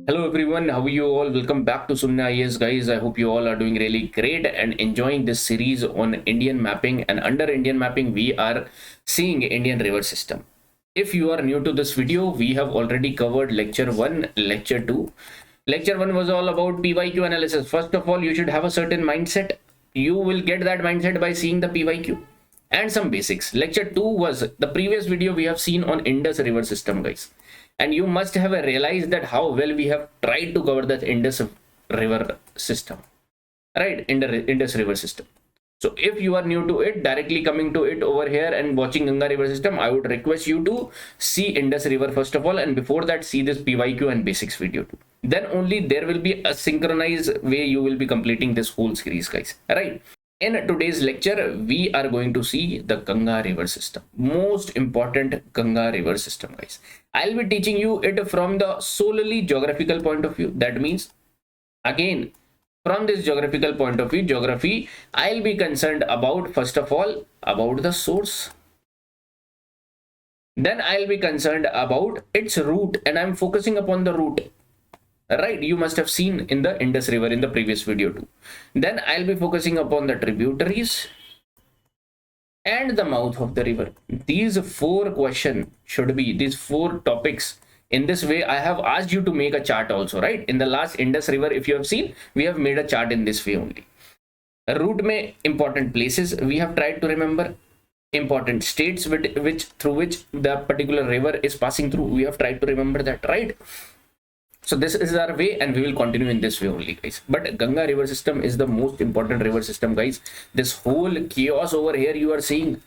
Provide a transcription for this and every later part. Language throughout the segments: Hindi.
Hello everyone, how are you all? Welcome back to Sunna IAS guys. I hope you all are doing really great and enjoying this series on Indian mapping. And under Indian mapping, we are seeing Indian river system. If you are new to this video, we have already covered lecture 1, lecture 2. Lecture 1 was all about PYQ analysis. First of all, you should have a certain mindset. You will get that mindset by seeing the PYQ and some basics. Lecture 2 was the previous video we have seen on Indus river system, guys. And you must have realized that how well we have tried to cover the Indus river system, right? Indus river system. So if you are new to it, directly coming to it over here and watching Ganga river system, I would request you to see Indus river first of all, and before that see this PYQ and basics video too. Then only there will be a synchronized way you will be completing this whole series, guys, right? In today's lecture, we are going to see the Ganga river system, most important Ganga river system, guys. I'll be teaching you it from the solely geographical point of view. That means, again, from this geographical point of view, geography, I'll be concerned about, first of all, about the source. Then I'll be concerned about its route, and I'm focusing upon the route. Right, you must have seen in the Indus river in the previous video too. Then I'll be focusing upon the tributaries and the mouth of the river. These four questions should be, these four topics. In this way, I have asked you to make a chart also, right? In the last Indus river, if you have seen, we have made a chart in this way only. Route में important places we have tried to remember, important states through which the particular river is passing through, we have tried to remember that, right? So this is our way, and we will continue in this way only, guys. But Ganga river system is the most important river system, guys. This whole chaos over here you are seeing,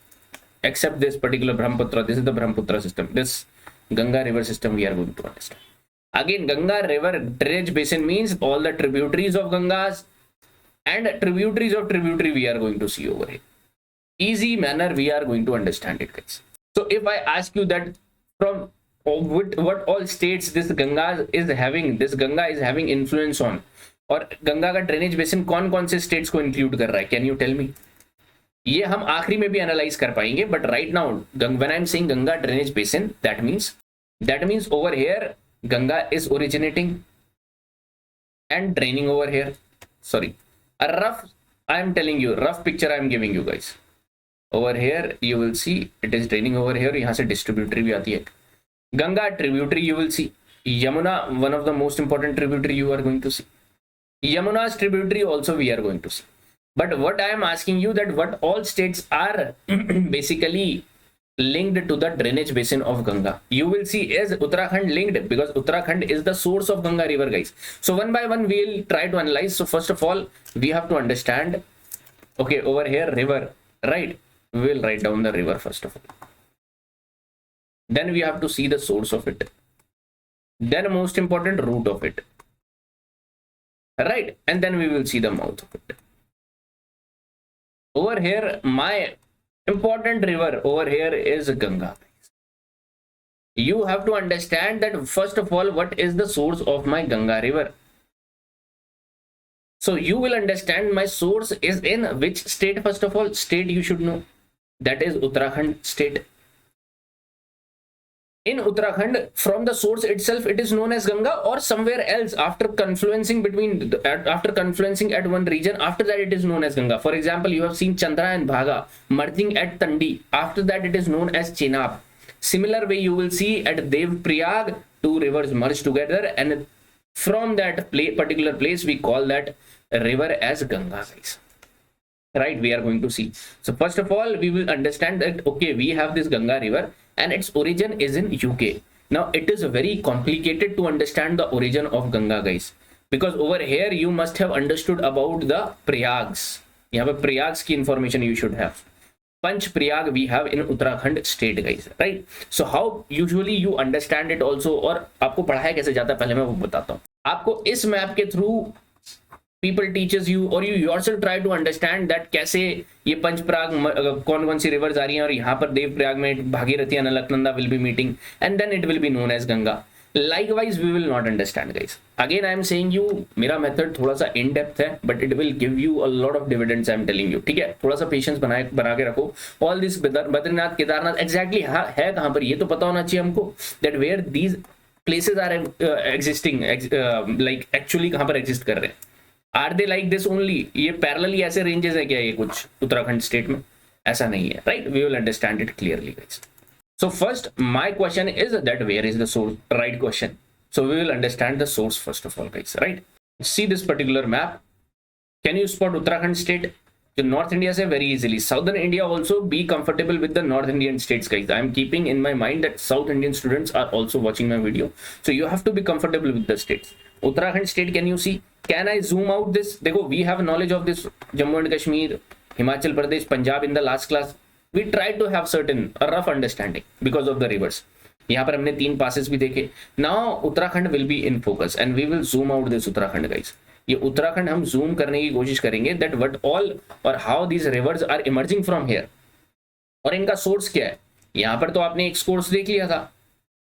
except this particular Brahmaputra, this is the Brahmaputra system. This Ganga river system we are going to understand. Again, Ganga river drainage basin means all the tributaries of Gangas and tributaries of tributary we are going to see over here. Easy manner we are going to understand it, guys. So if I ask you that from what all states this Ganga is having influence on, और गंगा का ड्रेनेज बेसिन कौन कौन से स्टेट्स को इंक्लूड कर रहा है, कैन यू टेल मी? ये हम आखिरी में भी एनालाइज कर पाएंगे, but right now when I am saying Ganga drainage basin, that means over here Ganga is originating and draining over here. Sorry, a rough, I am telling you, rough picture I am giving you guys. Over here you will see it is draining over here. यहाँ से distributary भी आती है. Ganga tributary you will see. Yamuna, one of the most important tributary you are going to see. Yamuna's tributary also we are going to see. But what I am asking you that what all states are basically linked to the drainage basin of Ganga. You will see is Uttarakhand linked because Uttarakhand is the source of Ganga river, guys. So one by one we will try to analyze. So first of all, we have to understand, okay, over here river, right? We will write down the river first of all. Then we have to see the source of it. Then most important, root of it. Right? And then we will see the mouth of it. Over here, my important river over here is Ganga. You have to understand that first of all, what is the source of my Ganga river? So you will understand my source is in which state. First of all, state you should know. That is Uttarakhand state. In Uttarakhand, from the source itself, it is known as Ganga, or somewhere else after confluencing at one region. After that, it is known as Ganga. For example, you have seen Chandra and Bhaga merging at Tandi. After that, it is known as Chenab. Similar way, you will see at Dev Prayag, two rivers merge together, and from that particular place, we call that river as Ganga, guys. Right? We are going to see. So first of all, we will understand that okay, we have this Ganga river, and its origin is in UK. Now it is very complicated to understand the origin of Ganga, guys, because over here you must have understood about the Prayags. You have a Prayags की information you should have. Panch Prayag we have in Uttarakhand state, guys, right? So how usually you understand it also, और आपको पढ़ाया कैसे जाता है पहले मैं वो बताता हूँ आपको. इस मैप के through people teaches you or you yourself try to understand that कैसे ये पंच प्रयाग कौन कौन सी रिवर्स आ रही हैं और यहाँ पर देव प्रयाग में Bhagirathi and Alaknanda will be meeting and then it will be known as Ganga. Likewise we will not understand, guys. Again I am saying you, मेरा method थोड़ा सा in depth है but it will give you a lot of dividends. I am telling you, ठीक है, थोड़ा सा patience बना के रखो. All this Badrinath Kedarnath exactly है कहाँ पर ये तो पता होना चाहिए हमको, that where these places are existing, like actually कहाँ पर exist कर रहे हैं? Are they like this only? ये parallelly ऐसे ranges है क्या ये कुछ उत्तराखंड स्टेट में? ऐसा नहीं है, right? We will understand it clearly, guys. So first, my question is that where is the source? Right question. So we will understand the source first of all, guys, right? See this particular map. Can you spot Uttarakhand state? The North India say very easily. Southern India also be comfortable with the North Indian states, guys. I am keeping in my mind that South Indian students are also watching my video. So you have to be comfortable with the states. Uttarakhand state, can you see? Can I zoom out this? Dekho, we have knowledge of this Jammu and Kashmir, Himachal Pradesh, Punjab in the last class. We try to have certain a rough understanding because of the rivers. यहाँ पर हमने 3 passes भी देखे. Now Uttarakhand will be in focus and we will zoom out this Uttarakhand, guys. ये उत्तराखंड हम जूम करने की कोशिश करेंगे दैट व्हाट ऑल और how these rivers are emerging from here और इनका सोर्स क्या है. यहाँ पर तो आपने एक सोर्स देख लिया था,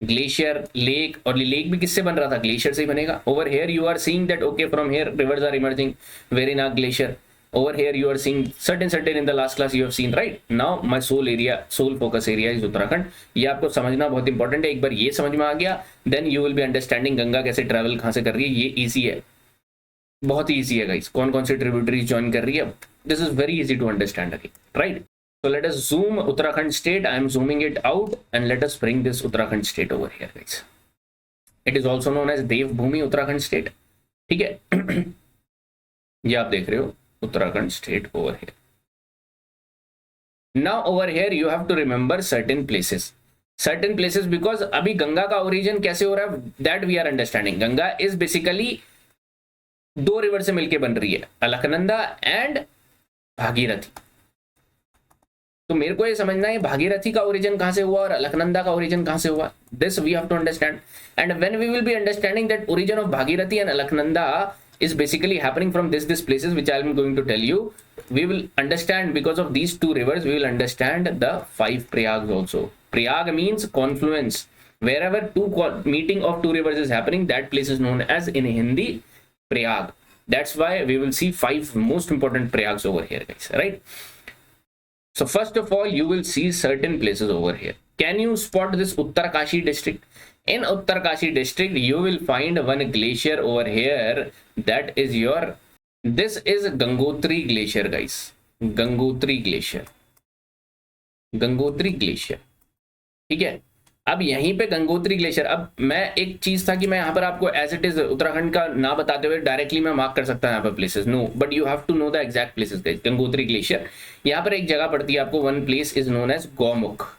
ग्लेशियर, लेक, और लेक भी किससे बन रहा था? ग्लेशियर से ही बनेगा. Over here you are seeing that okay from here rivers are emerging Verinag glacier. Over here you are seeing certain in the last class you have seen, right? Now my sole focus area is Uttarakhand. ये आपको समझना बहुत इंपॉर्टेंट है. एक बार ये समझ में आ गया then you will be understanding Ganga कैसे ट्रैवल कहाँ से कर रही है. ये इजी है, बहुत ही ईजी है गाइस. कौन कौन से ट्रिब्यूटरीज ज्वाइन कर रही है, this is very easy to understand again, right? So let us zoom Uttarakhand state. I am zooming it out and let us bring this Uttarakhand state over here, guys. It is also known as Devbhoomi Uttarakhand state. ठीक है, ये आप देख रहे हो Uttarakhand state over here. Now over here you have to remember certain places because अभी गंगा का ओरिजिन कैसे हो रहा है that we are understanding. Ganga is basically 2 river से मिलके बन रही है, अलकनंदा एंड भागीरथी. तो मेरे को ये समझना है भागीरथी का ओरिजिन कहां से हुआ और अलकनंदा का ओरिजिन कहां से हुआ. This we have to understand and when we will be understanding that origin of Bhagirathi and Alaknanda is basically happening from this places which I am going to tell you. We will understand because of these 2 rivers we will understand the 5 Prayags also. Prayag means confluence. Wherever meeting of 2 rivers is happening, that place is known as in Hindi Prayag. That's why we will see 5 most important Prayags over here, guys, right? So first of all you will see certain places over here. Can you spot this Uttarkashi district? In Uttarkashi district you will find one glacier over here, that is this is Gangotri glacier, guys. Gangotri glacier, ठीक है. अब यहीं पे गंगोत्री ग्लेशियर, अब मैं एक चीज था कि मैं यहाँ पर आपको एज इट इज उत्तराखंड का ना बताते हुए डायरेक्टली मैं मार्क कर सकता हूँ यहाँ पर places, no, but you have to know the exact places, guys. Gangotri glacier, यहाँ पर एक जगह पड़ती है आपको, one place is known as Gaumukh,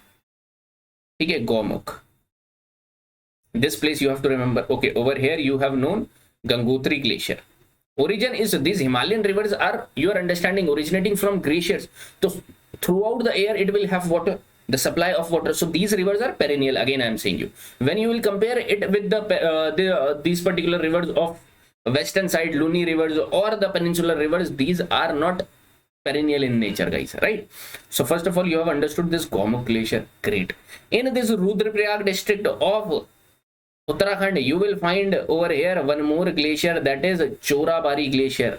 ठीक है, Gaumukh. This place you have to remember. Okay, over here you have known Gangotri glacier. Origin is these Himalayan rivers are, you are understanding, originating from glaciers. So throughout the air it will have water, the supply of water. So these rivers are perennial. Again I am saying you, when you will compare it with these particular rivers of western side, Luni rivers or the peninsular rivers, these are not perennial in nature, guys, right? So first of all you have understood this Gomukh glacier. Great. In this Rudraprayag district of Uttarakhand you will find over here one more glacier, that is Chorabari glacier.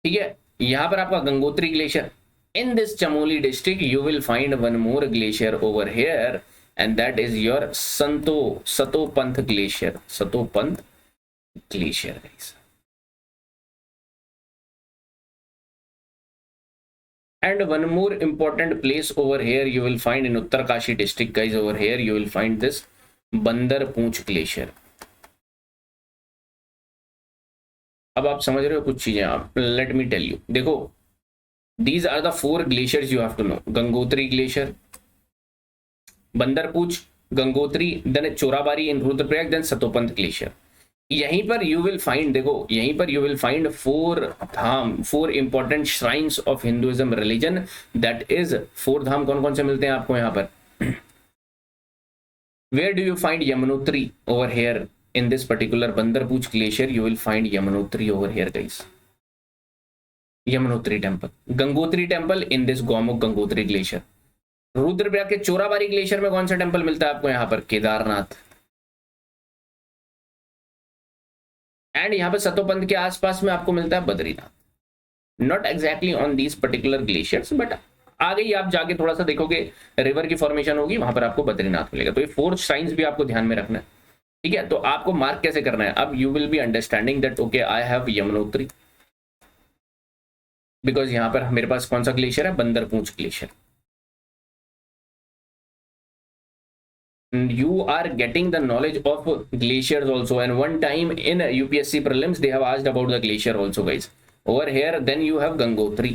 ठीक है, यहां पर आपका Gangotri glacier. In this Chamoli district you will find one more glacier over here and that is your Satopant glacier. Satopant glacier, guys. And one more important place over here you will find in Uttarkashi district, guys. Over here you will find this Bandar Poonch glacier. अब आप समझ रहे हो कुछ चीजें, आप लेट मी टेल यू. देखो, these are the 4 glaciers you have to know. Gangotri glacier, Bandar Pooch, Gangotri, then Chorabari in Rudraprayag, then Satopant glacier. यहीं पर यू विल फाइंड, देखो यहीं पर you will find 4 dham, 4 important shrines of Hinduism religion. That is 4 dham कौन कौन से मिलते हैं आपको यहाँ पर? Where do you find Yamunotri? Over here in this particular Bandarpunch glacier you will find Yamunotri over here, guys. Yamunotri temple, Gangotri temple in this Gaumukh Gangotri glacier. Rudraprayag के चोराबारी ग्लेशियर में कौन सा टेम्पल मिलता है आपको यहाँ पर? केदारनाथ. एंड यहाँ पे सतोपंथ के आसपास में आपको मिलता है Badrinath. Not exactly on these particular glaciers but आगे ही आप जाके थोड़ा सा देखोगे रिवर की फॉर्मेशन होगी, वहां पर आपको बद्रीनाथ मिलेगा। तो ये 4 साइंस भी आपको ध्यान में रखना है, ठीक है। तो आपको मार्क कैसे करना है, अब you will be understanding that okay I have Yamunotri, because यहां पर मेरे पास कौन सा ग्लेशियर है, Bandarpunch glacier. You are getting the knowledge of glaciers also, and one time in UPSC prelims they have asked about the glacier also, guys. Over here then you have Gangotri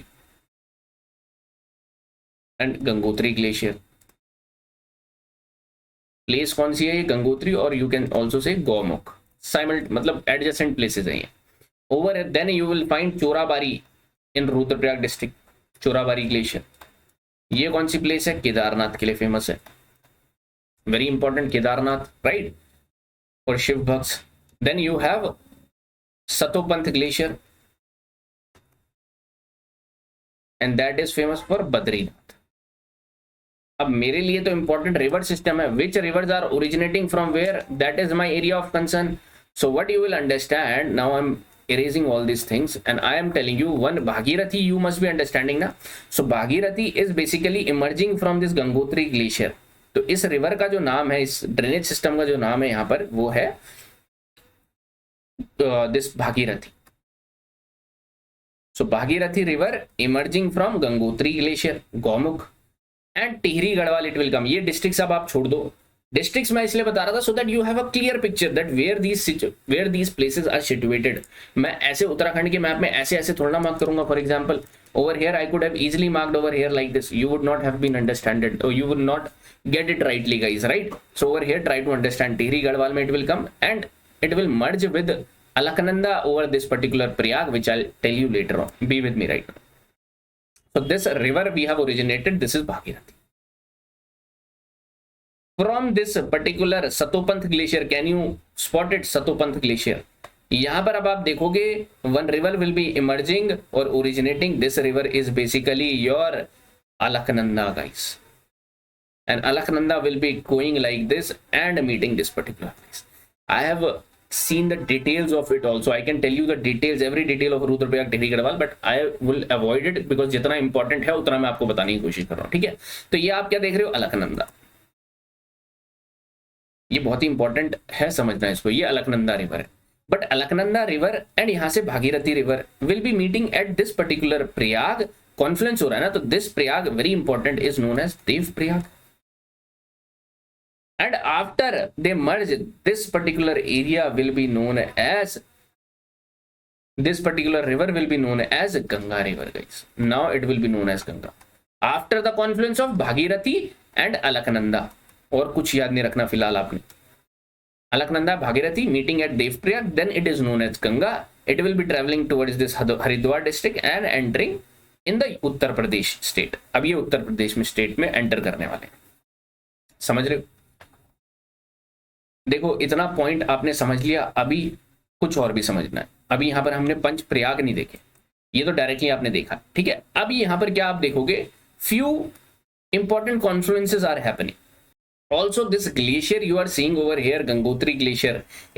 and Gangotri glacier. Place कौन सी है ये, गंगोत्री, और you can also say Gaumukh, मतलब एडजेसेंट प्लेसेस है ये। Over then you will find Chorabari in Rudraprayag district, Chorabari glacier. ये कौन सी प्लेस है, केदारनाथ के लिए फेमस है, वेरी इंपॉर्टेंट केदारनाथ, राइट, और शिव भक्त। Then you have Satopanth glacier and that is famous for Badrinath. अब मेरे लिए तो इंपॉर्टेंट रिवर सिस्टम है, which rivers are originating from where, that is my area of concern. So what you will understand, now I am erasing all these things and I am telling you one Bhagirathi you must be understanding na. So Bhagirathi is basically emerging from this Gangotri glacier. तो इस रिवर का जो नाम है, इस ड्रेनेज सिस्टम का जो नाम है यहाँ पर, वो है this Bhagirathi. So Bhagirathi river emerging from Gangotri glacier, Gaumukh and Tehri Garhwal it will come. ये डिस्ट्रिक्ट्स अब आप छोड़ दो, डिस्ट्रिक्ट्स मैं इसलिए बता रहा था so that you have a clear picture that where these places are situated. मैं ऐसे उत्तराखंड के मैप में ऐसे ऐसे थोड़ा ना मार्क करूंगा। For example over here I could have easily marked over here like this, you would not have been understood or you would not get it rightly, guys, right? So over here try to understand Tirhi Garhwal mein it will come and it will merge with Alaknanda over this particular Prayag, which I'll tell you later on. Be with me right now. So this river we have originated, this is Bhagirathi. From this particular Satopanth glacier, can you spot it, Satopanth glacier? यहां पर अब आप देखोगे one river will be emerging और originating, this river is basically your Alaknanda, guys, and Alaknanda will be going like this and meeting this particular place. I have seen the details of it also, I can tell you the details, every detail of Rudraprayag Tehri Garhwal, but I will avoid it because जितना इंपॉर्टेंट है उतना मैं आपको बताने की कोशिश कर रहा हूं, ठीक है। तो ये आप क्या देख रहे हो, अलकनंदा, ये बहुत ही इंपॉर्टेंट है समझना इसको, ये अलकनंदा रिवर है। बट अलकनंदा रिवर एंड यहां से Bhagirathi river will be meeting at this particular prayag, confluence हो रहा है ना, तो this prayag very important is known as Devprayag, and after they merge this particular area will be known as, this particular river will be known as Ganga river, guys. Now it will be known as Ganga after the confluence of Bhagirathi and Alaknanda। और कुछ याद नहीं रखना फिलहाल आपने, Alaknanda Bhagirathi meeting at Devprayag, then it is known as Ganga, it will be traveling towards this Haridwar district and entering in the Uttar Pradesh state। अब ये उत्तर प्रदेश में स्टेट में एंटर करने वाले हैं, समझ रहे हो। देखो इतना पॉइंट आपने समझ लिया, अभी कुछ और भी समझना है। अभी यहां पर हमने पंच प्रयाग नहीं देखे, ये तो डायरेक्टली आपने देखा, ठीक है। अभी यहां पर क्या आप देखोगे, few important confluences are happening. Also this glacier you are seeing over here, Gangotri glacier,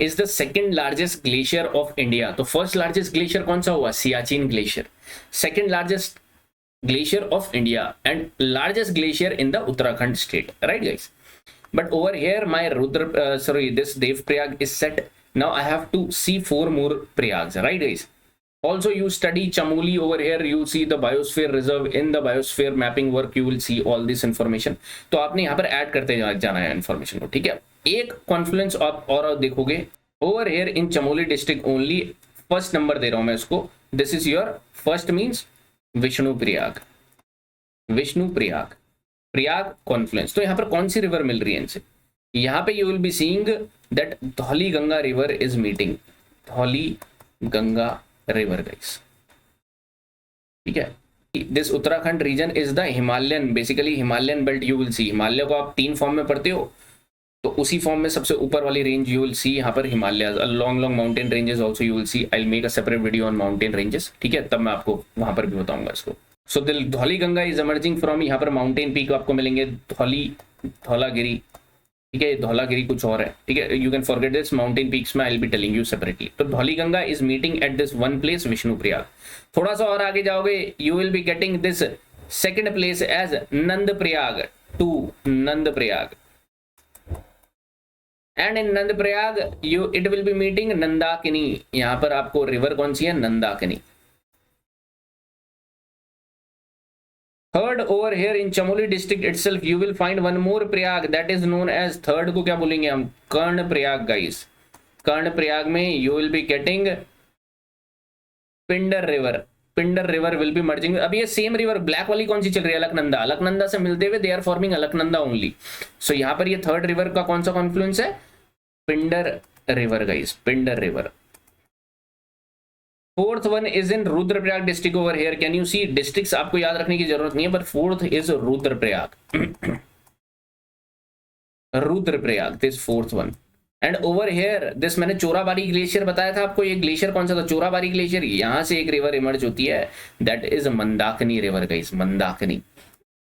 is the second largest glacier of India। तो first largest glacier कौन सा हुआ, Siachen glacier, second largest glacier of India and largest glacier in the Uttarakhand state, right guys। But over here my this Devprayag is set। Now I have to see 4 more Prayags, right guys। Also you study Chamoli over here, you see the biosphere reserve, in the biosphere mapping work you will see all this information। तो आपने यहाँ पर ऐड करते जाना है इन्फॉर्मेशन को, ठीक है। एक कॉन्फ्लुएंस आप और देखोगे over here in Chamoli district only, first number दे रहा हूं मैं इसको, this is your first means Vishnu Prayag, Vishnu Prayag, Prayag confluence. तो यहाँ पर कौन सी रिवर मिल रही है इनसे, यहाँ पे you will be seeing that Dhauliganga river is meeting, Dhauliganga river guys, ठीक है। This Uttarakhand region is the Himalayan, basically Himalayan belt you will see. Himalaya को आप 3 फॉर्म में पढ़ते हो, तो उसी फॉर्म में सबसे ऊपर वाली रेंज यू विल सी यहाँ पर Himalaya, long long mountain ranges also you will C. I will make a separate video on mountain ranges, ठीक है, तब मैं आपको वहां पर भी बताऊंगा इसको। So Dhauli Ganga is emerging from, यहाँ पर माउंटेन पीक आपको मिलेंगे, धौलागिरी, ठीक है, धौलागिरी कुछ और है, ठीक है, you can forget this, mountain peaks में I will be telling you separately. तो Dhauli Ganga is meeting at this one place Vishnu Prayag. थोड़ा सा और आगे जाओगे you will be getting this second place as Nand Prayag to Nand Prayag. And in Nand Prayag you it will be meeting Nandakini. यहां पर आपको रिवर कौन सी है? Nandakini. Third over here in Chamoli district itself you will find one more prayag that is known as, third को क्या बोलेंगे हम? Karnaprayag guys. Karnaprayag में you will be getting Pindar river. Pindar river will be merging. अब ये सेम रिवर ब्लैक वाली कौन सी चल रही है? अलकनंदा. अलकनंदा से मिलते हुए they are forming Alaknanda only. So यहां पर ये थर्ड रिवर का कौन सा कॉन्फ्लुएंस है? Pindar river guys. Pindar river. Fourth one is in Rudraprayag district over here. Can you see? Districts आपको याद रखने की जरूरत नहीं है, पर fourth is Rudraprayag. Rudraprayag this fourth one. And over here this, मैंने चोराबारी ग्लेशियर बताया था आपको. ये ग्लेशियर कौन सा था? चोराबारी ग्लेशियर. यहां से एक रिवर इमर्ज होती है that is Mandakini river guys. Mandakini.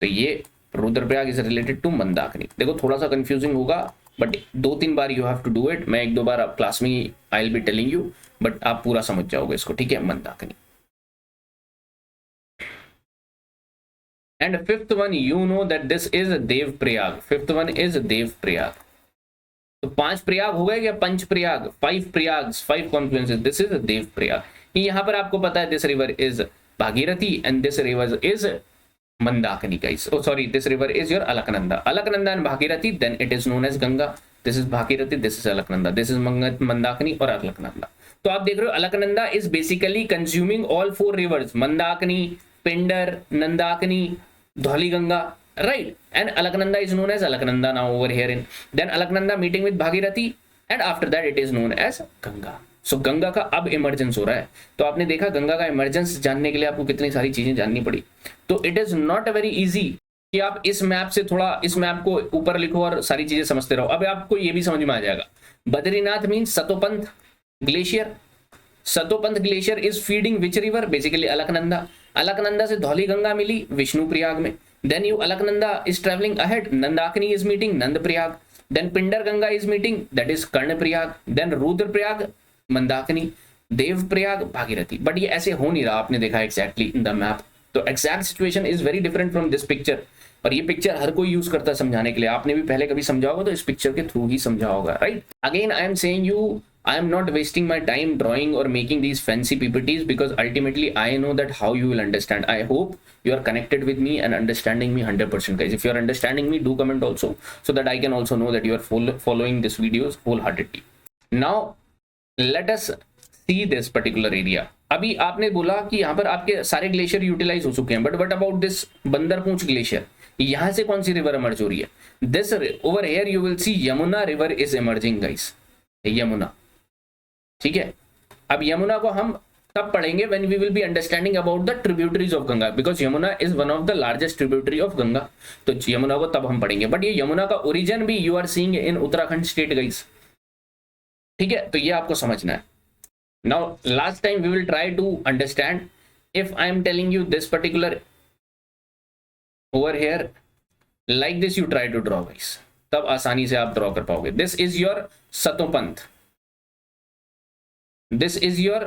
तो ये Rudraprayag is related to Mandakini. देखो थोड़ा सा कंफ्यूजिंग होगा, बट 2-3 बार you have to do it. मैं 1-2 बार क्लास में I will be telling you, but आप पूरा समझ जाओगे इसको. ठीक है, Mandakini. And fifth one you know that this is Dev Prayag. Fifth one is Dev Prayag. तो 5 प्रयाग हो गए क्या? Panch Prayag, 5 prayag, 5 confluences. This is Dev Prayag. यहां पर आपको पता है this river is Bhagirathi and this river is Mandakini guys. Oh sorry, this river is your Alaknanda. Alaknanda and Bhagirathi, then it is known as Ganga. This is Bhagirathi, this is Alaknanda, this is Mandakini और अलकनंदा. तो आप देख रहे हो Alaknanda is basically consuming all 4 reverse. Mandakini, Pindar, Nandakini, Dhauliganga, right? And Alaknanda is known as Alaknanda now over here in. Then Alaknanda meeting with Bhagirathi and after that it is known as Ganga. So Ganga का अब इमरजेंस हो रहा है. तो आपने देखा गंगा का इमरजेंस जानने के लिए आपको कितनी सारी चीजें जाननी पड़ी. तो it is not very easy कि आप इस मैप से थोड़ा इस मैप को ऊपर लिखो और सारी चीजें समझते रहो. अब आपको ये भी समझ में आ जाएगा. Badrinath means Satopanth glacier. Satopanth glacier is feeding which river? Basically Alaknanda. Alaknanda से धौलीगंगा मिली विष्णु प्रयाग में. Then you Alaknanda is traveling ahead. Nandakini is meeting Nand Prayag. Then Pindar Ganga is meeting, that is Karna Prayag. Then Rudra Prayag, Mandakini, Dev Prayag, Bhagirathi. But ये ऐसे हो नहीं रहा, आपने देखा exactly in the map. तो exact situation is very different from this picture. और ये पिक्चर हर कोई यूज करता है समझाने के लिए. आपने भी पहले कभी समझा होगा तो इस पिक्चर के थ्रू ही समझा होगा, right? Again I am saying you, I am not wasting my time drawing or making these fancy PPTs because ultimately I know that how you will understand. I hope you are connected with me and understanding me 100% guys. If you are understanding me, do comment also so that I can also know that you are following these videos wholeheartedly. Now let us see this particular area. अभी आपने बोला कि यहाँ पर आपके सारे ग्लेशियर यूटिलाइज हो चुके हैं, but what about this Bandarpunch glacier? यहाँ से कौन सी रिवर इमर्ज हो रही है? This over here you will C Yamuna river is emerging guys. Yamuna. ठीक है. अब यमुना को हम तब पढ़ेंगे when we will be understanding about the tributaries of Ganga because Yamuna is one of the largest tributary of Ganga. तो यमुना को तब हम पढ़ेंगे. बट ये यमुना का ओरिजिन भी you are seeing in Uttarakhand state guys. ठीक है, तो ये आपको समझना है. Now last time we will try to understand. If I am telling you this particular over here like this, you try to draw guys. तब आसानी से आप ड्रॉ कर पाओगे. This is your Satopanth. This is your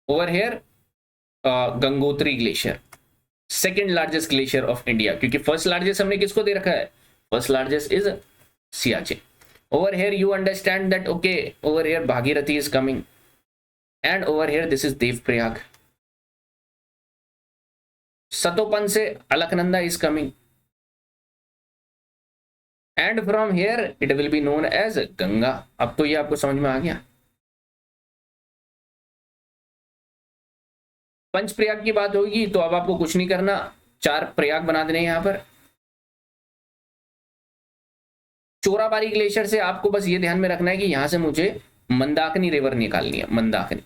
over here Gangotri glacier, second largest glacier of India. क्योंकि फर्स्ट लार्जेस्ट हमने किसको दे रखा है? First largest is Siachen. Over here you understand that okay over here Bhagirathi is coming and over here this is देव प्रयाग. सतोपंथ से Alaknanda is coming and from here it will be known as Ganga. अब तो ये आपको समझ में आ गया. पंच प्रयाग की बात होगी तो अब आपको कुछ नहीं करना, 4 प्रयाग बना देने यहां पर. चोराबारी ग्लेशियर से आपको बस ये ध्यान में रखना है कि यहां से मुझे मंदाकिनी रिवर निकालनी है. मंदाकिनी.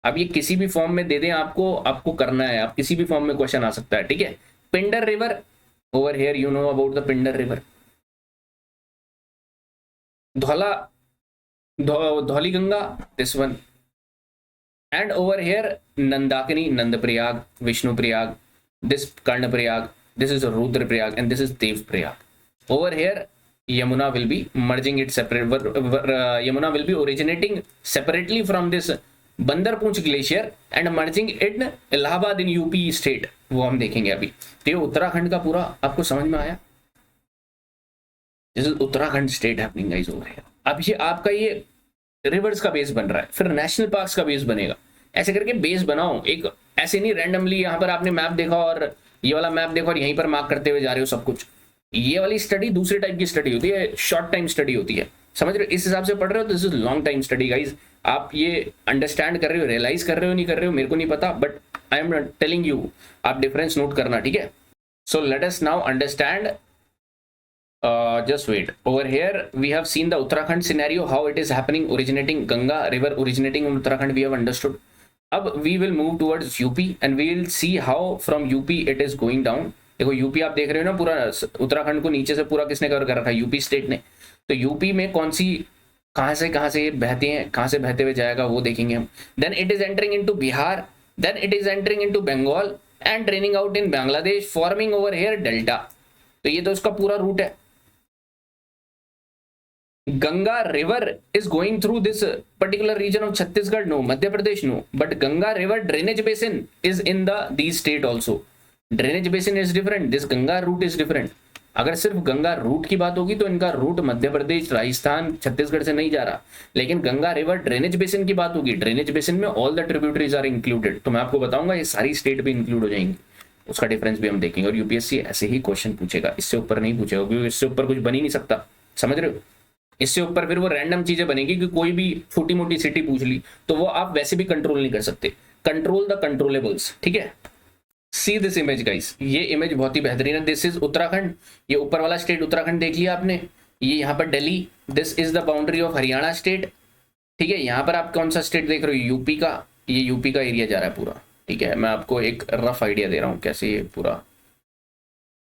अब ये किसी भी फॉर्म में दे दें आपको करना है. आप किसी भी फॉर्म में क्वेश्चन आ सकता है. ठीक है. Pindar river over here you know about the Pindar river. Dhauliganga this one. And over here Nandakini, Nand Prayag, Vishnu Prayag, this Karna Prayag, this is Rudra Prayag and this is Dev Prayag. Over here Yamuna will be merging it separate. Yamuna will be originating separately from this Bandarpunch glacier and merging in Allahabad in UP state, वो हम देखेंगे अभी। तो ये उत्तराखंड का पूरा आपको समझ में आया। This is Uttarakhand state happening guys over here. अब ये आपका ये रिवर्स का बेस बन रहा है, फिर नेशनल पार्क्स का बेस बनेगा। ऐसे करके बेस बनाओ, एक ऐसे नहीं रैंडमली यहाँ पर आपने मैप देखा और ये वाला मैप देखा और यहीं पर मार्क करते हुए जा रहे हो सब कुछ। ये वाली स्टडी दूसरे टाइप की स्टडी होती है, शॉर्ट टाइम स्टडी होती है, समझ रहे हो? इस हिसाब से पढ़ रहे हो, this is long time study guys. आप ये अंडरस्टैंड कर रहे हो, रियलाइज कर रहे हो, नहीं कर रहे हो मेरे को नहीं पता, but I am telling you, आप डिफरेंस नोट करना, ठीक है। So let us now understand, just wait. Over here we have seen the Uttarakhand scenario, how it is happening, originating Ganga river originating in Uttarakhand, we have understood. अब we will move towards UP and we will see how from UP it is going down. देखो यूपी आप देख रहे हो ना, पूरा उत्तराखंड को नीचे से पूरा किसने कवर कर रखा है? यूपी स्टेट ने। तो यूपी में कौन सी कहाँ से ये बहते हैं, कहाँ से बहते हुए जाएगा वो देखेंगे हम। Then it is entering into Bihar, then it is entering into Bengal and draining out in Bangladesh, forming over here delta. तो ये तो उसका पूरा रूट है। Ganga river is going through this particular region of Chhattisgarh, no, Madhya Pradesh, no, but Ganga river drainage basin is in these state also. Drainage basin is different, this Ganga route is different. अगर सिर्फ गंगा रूट की बात होगी तो इनका रूट मध्य प्रदेश, राजस्थान, छत्तीसगढ़ से नहीं जा रहा, लेकिन गंगा रिवर ड्रेनेज बेसिन की बात होगी। ड्रेनेज बेसिन में all the tributaries are included. तो मैं आपको बताऊंगा ये सारी स्टेट भी इंक्लूड हो जाएंगी, उसका डिफरेंस भी हम देखेंगे। और यूपीएससी ऐसे ही क्वेश्चन पूछेगा, इससे ऊपर नहीं पूछेगा, क्योंकि इससे ऊपर कुछ बन ही नहीं सकता, समझ रहे हो? इससे ऊपर फिर वो रैंडम चीजें बनेगी कि कोई भी छोटी मोटी सिटी पूछ ली तो वो आप वैसे भी कंट्रोल नहीं कर सकते। कंट्रोल द कंट्रोलेबल्स, ठीक है। सी दिस इमेज गाइस, ये इमेज बहुत ही बेहतरीन है। दिस इज उत्तराखंड, ये ऊपर वाला स्टेट उत्तराखंड देख लिया आपने, ये यहाँ पर Delhi, this is the boundary of Haryana state, ठीक है। यहाँ पर आप कौन सा स्टेट देख रहे हो? यूपी का, ये यूपी का एरिया जा रहा है पूरा, ठीक है। मैं आपको एक रफ आइडिया दे रहा हूँ कैसे ये पूरा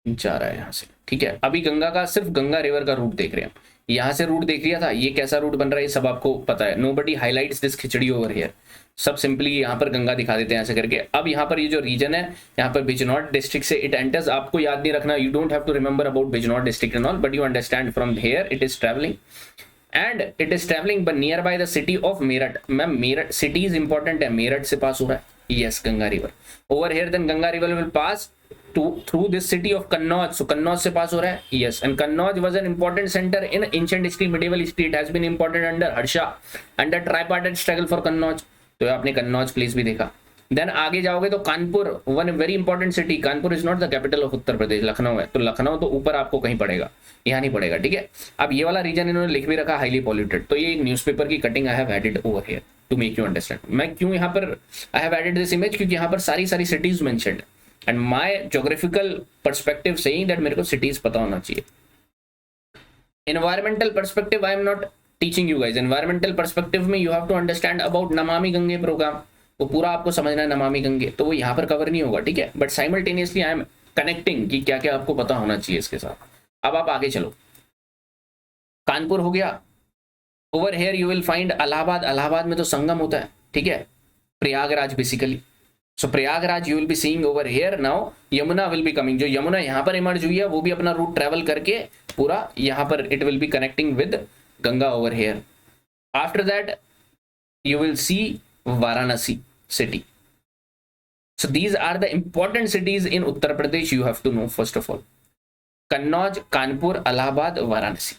जा रहा है यहाँ से, ठीक है। अभी गंगा का, सिर्फ गंगा रिवर का रूट देख रहे हैं, यहाँ से रूट देख लिया था, ये कैसा रूट बन रहा है ये सब आपको पता है। Nobody highlights this khichdi over here, सब सिंपली यहाँ पर गंगा दिखा देते हैं ऐसे करके। अब यहाँ पर ये जो रीजन है, यहाँ पर बिजनौर डिस्ट्रिक्ट से इट एंटर्स, आपको याद नहीं रखना, you don't have to remember about Bijnor district and all, but you understand from here it is travelling and it is travelling but near by the city of Meerut. Ma'am Meerut city is important है, मेरठ से पास हो रहा है, yes Ganga river over here. Then Ganga river will pass through this city of Kannauj, so Kannauj से पास हो रहा है, yes, and Kannauj was an important center in ancient history, medieval history, it has been important under Harsha, under tripartite struggle for Kannauj। तो आपने कन्नौज प्लेस भी देखा। देन आगे जाओगे तो Kanpur, one very important city, Kanpur is not the capital of Uttar Pradesh, Lucknow है, तो लखनऊ तो ऊपर आपको कहीं पड़ेगा, यहाँ नहीं पड़ेगा, ठीक है। अब ये वाला रीजन इन्होंने लिख भी रखा हाईली पॉल्यूटेड, तो ये न्यूज़पेपर की cutting I have added over here to make you understand. मैं क्यों यहाँ पर I have added this image, क्योंकि यहाँ पर सारी cities mentioned and my geographical perspective saying that मेरे को सिटीज पता होना चाहिए। Environmental perspective I am not teaching you guys, environmental perspective में you have to understand about Namami Gange programme, वो पूरा आपको समझना है नमामि गंगे, तो वो यहाँ पर कवर नहीं होगा, ठीक है। But simultaneously I am connecting कि क्या क्या आपको पता होना चाहिए इसके साथ। अब आप आगे चलो, कानपुर हो गया, over here you will find Allahabad, Allahabad में तो संगम होता है, ठीक है, Prayagraj basically. So Prayagraj you will be seeing over here. Now Yamuna will be coming, जो यमुना यहाँ पर इमर्ज हुई है वो भी अपना रूट ट्रेवल करके पूरा यहाँ पर it will be connecting with Ganga over here. After that you will see Varanasi city. So these are the important cities in Uttar Pradesh you have to know first of all. Kannauj, Kanpur, Allahabad, Varanasi.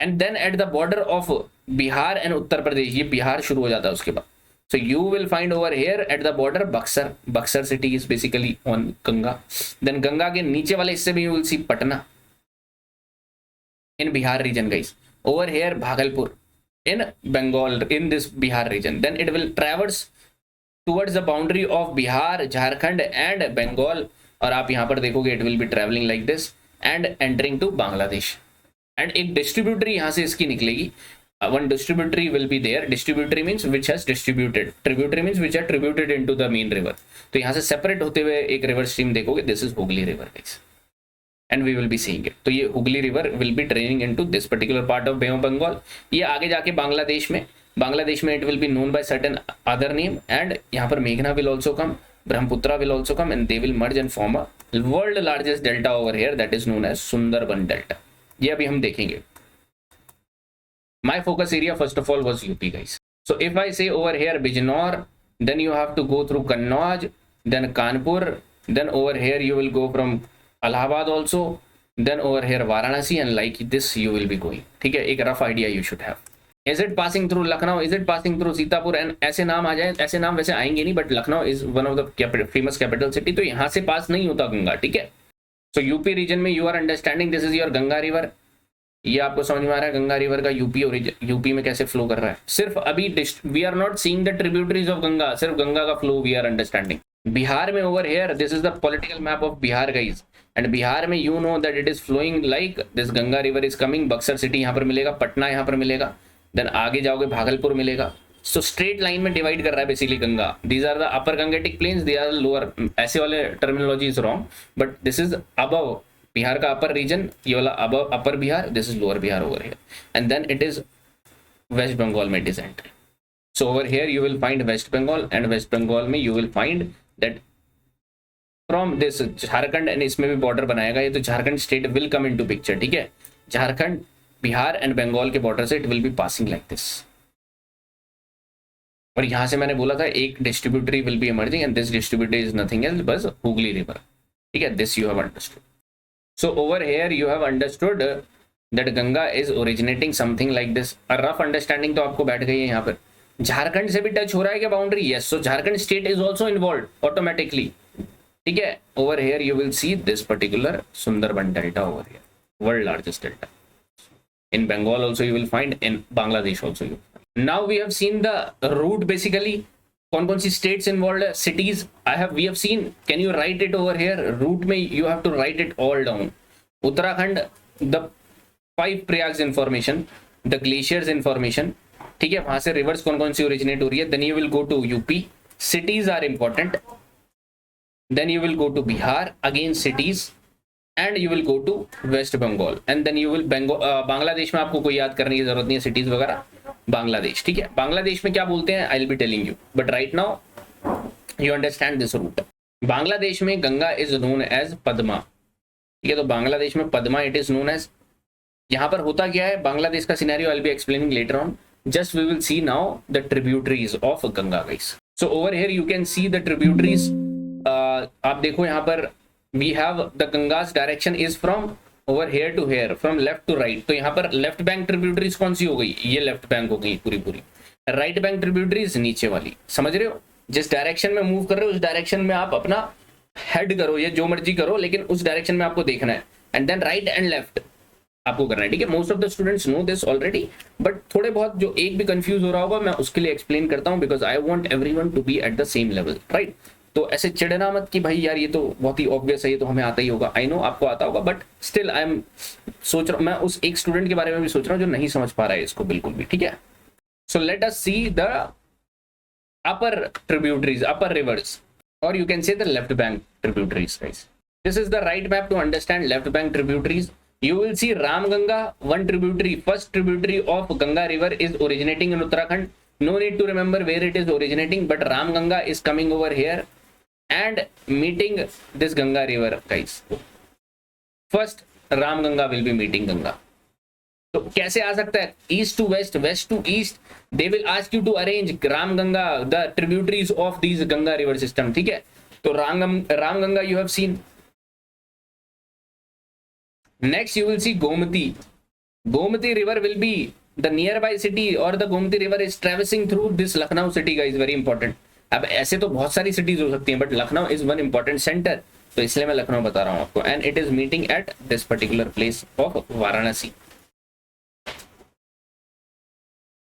And then at the border of Bihar and Uttar Pradesh, ये बिहार शुरू हो जाता है उसके बाद. So you will find over here at the border Buxar. Buxar city is basically on Ganga. Then Ganga के नीचे वाले हिस्से में you will see Patna in Bihar region guys. Over here Bhagalpur in Bengal in this Bihar region. Then it will traverse towards the boundary of Bihar, Jharkhand and Bengal. और आप यहाँ पर देखोगे it will be traveling like this and entering to Bangladesh. And एक distributary यहाँ से इसकी निकलेगी. One distributary will be there. Distributary means which has distributed. Tributary means which are tributed into the main river. तो यहाँ से separate होते हुए एक river stream देखोगे. This is Hooghly river guys. And we will be seeing it. तो ये Hooghly river will be draining into this particular part of Bay of Bengal. ये आगे जाके बांग्लादेश में it will be known by certain other name. And यहाँ पर मेघना will also come. Brahmaputra will also come and they will merge and form a world largest delta over here that is known as Sundarban Delta. ये अभी हम देखेंगे. My focus area first of all was UP guys. So if I say over here Bijnor, then you have to go through Kannauj, then Kanpur, then over here you will go from Allahabad also, then over here Varanasi, and like this you will be going. ठीक है, एक rough idea you should have. Is it passing through Lucknow? Is it passing through Sitapur? And ऐसे नाम आ जाए, ऐसे नाम वैसे आएंगे नहीं, but Lucknow is one of the famous capital city, तो यहाँ से पास नहीं होता गंगा. ठीक है. So यूपी रीजन में you are understanding this is your Ganga river. ये आपको समझ में आ रहा है गंगा रिवर का यूपी में कैसे फ्लो कर रहा है. सिर्फ अभी we are not seeing the tributaries of Ganga, सिर्फ गंगा का flow we are understanding. Bihar में over here this is the political map of Bihar guys, and Bihar में you know that it is flowing like this Ganga river is coming. Buxar city यहाँ पर मिलेगा, पटना यहाँ पर मिलेगा, देन आगे जाओगे भागलपुर मिलेगा. सो स्ट्रेट लाइन में डिवाइड कर रहा है basically Ganga. These are the upper Gangetic plains, they are lower. ऐसे वाले terminology is wrong, but this is above Bihar का अपर रीजन, ये वाला above upper Bihar, this is lower Bihar over here, and then it is West Bengal में it is entry. So over here you will find West Bengal, and West Bengal में you will find that from this Jharkhand, and इसमें भी बॉर्डर बनाएगा ये, तो Jharkhand state will come into picture. ठीक है, झारखंड बिहार एंड बंगाल के बॉर्डर से it will be passing like this. और यहां से मैंने बोला था एक distributary will be emerging, and this distributary is nothing else बस हुगली रिवर. ठीक है, this you have understood. So over here you have understood that Ganga is originating something like this. A rough understanding तो आपको बैठ गई है यहाँ पर. झारखंड से भी टच हो रहा है क्या boundary? Yes. So Jharkhand state is also involved automatically. ठीक है. Over here you will see this particular Sundarban Delta over here, world largest delta. In Bengal also you will find, in Bangladesh also you will find. Now we have seen the route basically. कौन कौन सी स्टेट्स इन्वॉल्व है, cities we have seen. Can you write it over here? Route में you have to write it all down. Uttarakhand, the 5 Prayags information, the glaciers information. ठीक है, वहां से रिवर्स कौन कौन सी ओरिजिनेट हो रही है. Then you will go to UP, cities are important. Then you will go to Bihar, again cities, and you will go to West Bengal, and then you will Bangladesh में आपको कोई याद करने की जरूरत नहीं है सिटीज वगैरह. बांग्लादेश, ठीक है, बांग्लादेश में क्या बोलते हैं I will be telling you, but right now you understand this route. Bangladesh में Ganga is known as Padma. ठीक है, तो बांग्लादेश में Padma it is known as. यहां पर होता क्या है बांग्लादेश का scenario I will be explaining later on. Just we will see now the tributaries of Ganga guys. So over here you can see the tributaries. आप देखो यहाँ पर we have the Ganga's direction is from over here to here, from left to right. तो यहाँ पर लेफ्ट बैंक ट्रिब्यूटरीज कौन सी हो गई? ये लेफ्ट बैंक हो गई पूरी पूरी. राइट बैंक ट्रिब्यूटरीज नीचे वाली. समझ रहे हो? जिस डायरेक्शन में मूव कर रहे हो उस डायरेक्शन में आप अपना हेड करो, ये जो मर्जी करो, लेकिन उस डायरेक्शन में आपको देखना है. And then right and left आपको करना है. ठीक है, most of the students know this already, but थोड़े बहुत जो एक भी कंफ्यूज हो रहा होगा मैं उसके लिए एक्सप्लेन करता हूँ, because I want everyone to be at the same level. Right, तो ऐसे चिढ़ना मत कि भाई यार ये तो बहुत ही ऑब्वियस है, ये तो हमें आता ही होगा. आई नो आपको आता होगा, बट स्टिल आई एम सोच रहा हूँ, मैं उस एक स्टूडेंट के बारे में भी सोच रहा हूँ जो नहीं समझ पा रहा है इसको बिल्कुल भी. ठीक है, so let us see the upper tributaries, upper rivers, और you can say the left bank tributaries guys. This is the right map to understand left bank tributaries. You will see Ramganga, one tributary, first tributary of Ganga river is originating in Uttarakhand. No need to remember where it is originating, but Ramganga is coming over here and meeting this Ganga river, guys. First, Ramganga will be meeting Ganga. तो कैसे आ सकता है? East to west, west to east. They will ask you to arrange Ramganga, the tributaries of these Ganga river system. ठीक है? तो Ramganga you have seen. Next you will see Gomati. Gomati river will be the nearby city, or the Gomati river is traversing through this Lucknow city guys, very important. अब ऐसे तो बहुत सारी cities हो सकती हैं, but Lucknow is one important center, तो इसलिए मैं लखनऊ बता रहा हूँ आपको. And it is meeting at this particular place of Varanasi.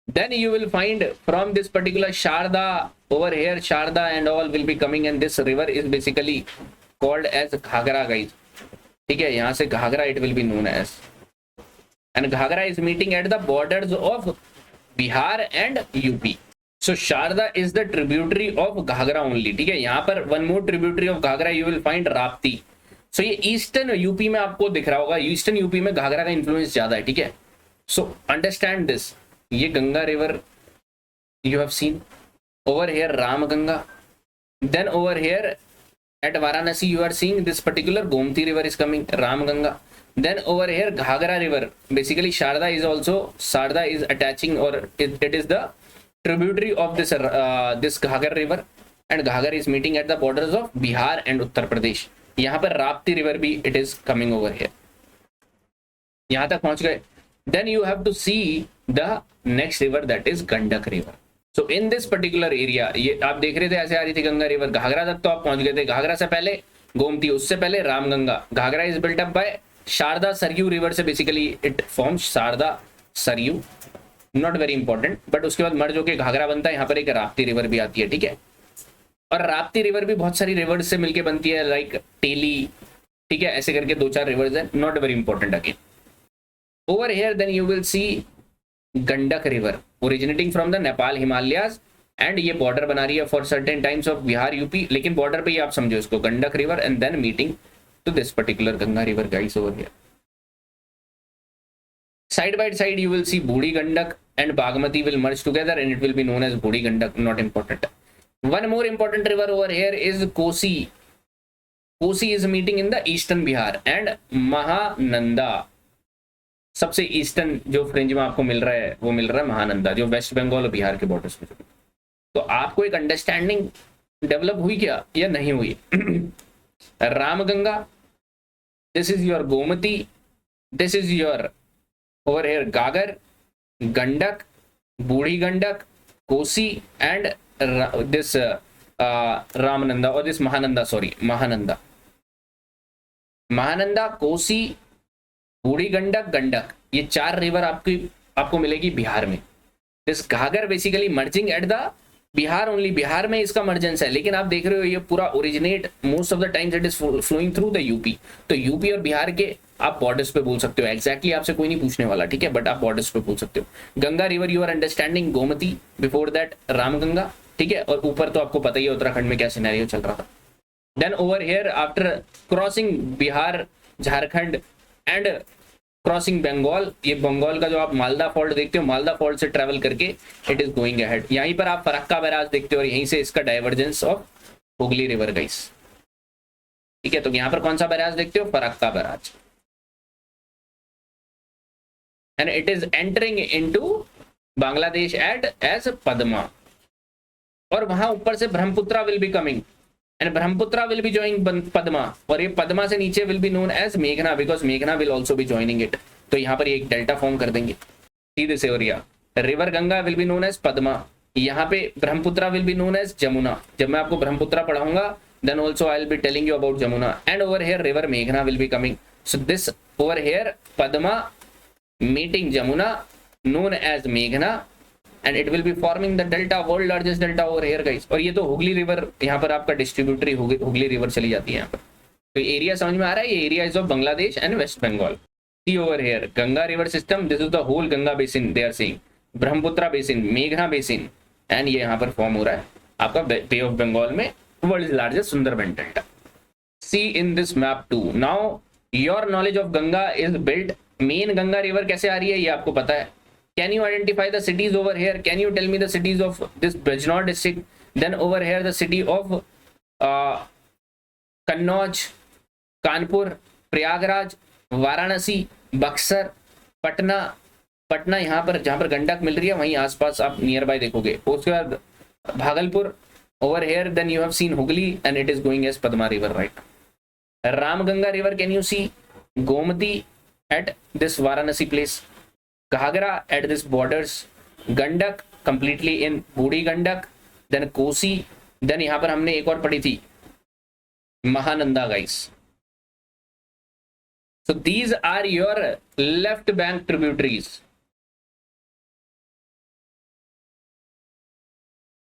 Then you will find from this particular Sharda over here, Sharda and all will be coming, and this river is basically called as Ghagra guys. ठीक है, यहां से Ghaghara it will be known as, and Ghaghara is meeting at the borders of Bihar and UP. So Sharda is the tributary of Ghaghara only. ठीक है, यहाँ पर one more tributary of Ghaghara you will find Rapti. So ये ईस्टर्न यूपी में आपको दिख रहा होगा, ईस्टर्न यूपी में घाघरा का इन्फ्लुएंस ज्यादा है. ठीक है, सो अंडरस्टैंड दिस. ये Ganga river you have seen over here, Ramganga. Then over here at Varanasi you are seeing this particular Gomti river is coming, Ramganga. Then over here Ghagra river, basically Sharda is attaching, or it is the tributary of this Ghaggar river, and Ghaggar is meeting at the borders of Bihar and Uttar Pradesh. यहाँ पर राप्ती रिवर भी it is coming over here. यहाँ तक पहुंच गए. Then you have to see the next river, that is Gandak river. So in this particular area, ये आप देख रहे थे ऐसे आ रही थी गंगा रिवर, घाघरा तक तो आप पहुंच गए थे. घाघरा से पहले गोमती, उससे पहले Ramganga. Ghaghara is built up by Sharda Saryu river से, basically it forms Sharda Saryu, not very important. But उसके बाद मर्ज होकर घाघरा बनता है. यहाँ पर एक राप्ती रिवर भी आती है, ठीक है. और राप्ती रिवर भी बहुत सारी रिवर से मिलके बनती है, लाइक टेली, ठीक है, ऐसे करके 2-4 रिवर्स है, not very important again. Over here then you will see Gandak river originating from the Nepal Himalayas, and ये बॉर्डर बना रही है for certain times of Bihar UP, लेकिन बॉर्डर पे ही आप समझो इसको, Gandak river, and then meeting to this particular Ganga river guys over here. Side by side you will see Budi Gandak and Bagmati will merge together and it will be known as Budi Gandak, not important. One more important river over here is Kosi. Kosi is meeting in the eastern Bihar and Mahananda. सबसे ईस्टर्न जो फ्रिंज में आपको मिल रहा है वो मिल रहा है महानंदा, जो वेस्ट बंगाल और बिहार के बॉर्डर्स में. तो आपको एक अंडरस्टैंडिंग डेवलप हुई क्या या नहीं हुई? Ramganga, this is your Gomti, this is your over here Ghaggar, Gandak, Budi Gandak, Kosi, and this Ramananda or this Mahananda, sorry, Mahananda, Kosi, Budi Gandak, Gandak, ये 4 रिवर आपको मिलेगी बिहार में. This घाघर basically merging at the Bihar only, Bihar में इसका मर्जेंस है, लेकिन आप देख रहे हो ये पूरा originate most of the times it is flowing through the UP. तो यूपी और बिहार के आप बॉर्डर्स पे बोल सकते हो, एग्जैक्टली आपसे कोई नहीं पूछने वाला, ठीक है, बट आप बॉर्डर्स पे बोल सकते हो. Ganga river you are understanding Gomti, before that Ramganga, ठीक है, और ऊपर तो आपको पता ही है उत्तराखंड में क्या सिनेरियो चल रहा था. Then over here after crossing Bihar, Jharkhand and crossing Bengal, ये बंगाल का जो आप मालदा फॉल्ट देखते हो, मालदा फॉल्ट से ट्रेवल करके इट इज गोइंग अहेड. यहीं पर आप फरक्का बैराज देखते हो और यहीं से इसका divergence of Hooghly river guys, ठीक है. तो यहाँ पर कौन सा बैराज देखते हो? Farakka barrage. and it is entering into Bangladesh as Padma, और वहां ऊपर से Brahmaputra will be coming and Brahmaputra will be joining Padma, और ये पद्मा से नीचे will be known as मेघना because मेघना will also be joining it. तो यहाँ पर ये एक डेल्टा फॉर्म कर देंगे. सीधे से area river Ganga will be known as Padma, यहाँ पे Brahmaputra will be known as Jamuna. जब मैं आपको ब्रह्मपुत्रा पढ़ाऊंगा then also I will be telling you about Jamuna, and over here river Meghna will be coming. So this over here Padma meeting Jamuna known as Meghna, and it will be forming the delta, world largest delta over here guys. और ये तो हुगली रिवर यहाँ पर आपका डिस्ट्रीब्यूटरी हुगली रिवर चली जाती है यहाँ पर. तो एरिया समझ में आ रहा है, ये area is of Bangladesh and West Bengal. See over here Ganga river system, this is the whole Ganga basin they are saying, Brahmaputra basin, मेघना बेसिन, एंड ये यहाँ पर फॉर्म हो रहा है आपका बे ऑफ बंगाल में world largest Sundarban delta. See in this map too. Now your knowledge of Ganga is built. Main Ganga river कैसे आ रही है ये आपको पता है. Can you identify the cities over here? Can you tell me the cities of this Bijnor district? Then over here the city of Kannauj, Kanpur, Prayagraj, Varanasi, Buxar, Patna. Patna यहाँ पर जहाँ पर गंडक मिल रही है वहीं आसपास आप नियर बाय देखोगे. उसके बाद Bhagalpur over here, then you have seen Hooghly and it is going as Padma river, right? Ramganga river, can you see? Gomati at this Varanasi place, Ghagra at this borders, Gandak completely in Budi Gandak, then Kosi, then यहाँ पर हमने एक और पढ़ी थी Mahananda guys. So these are your left bank tributaries.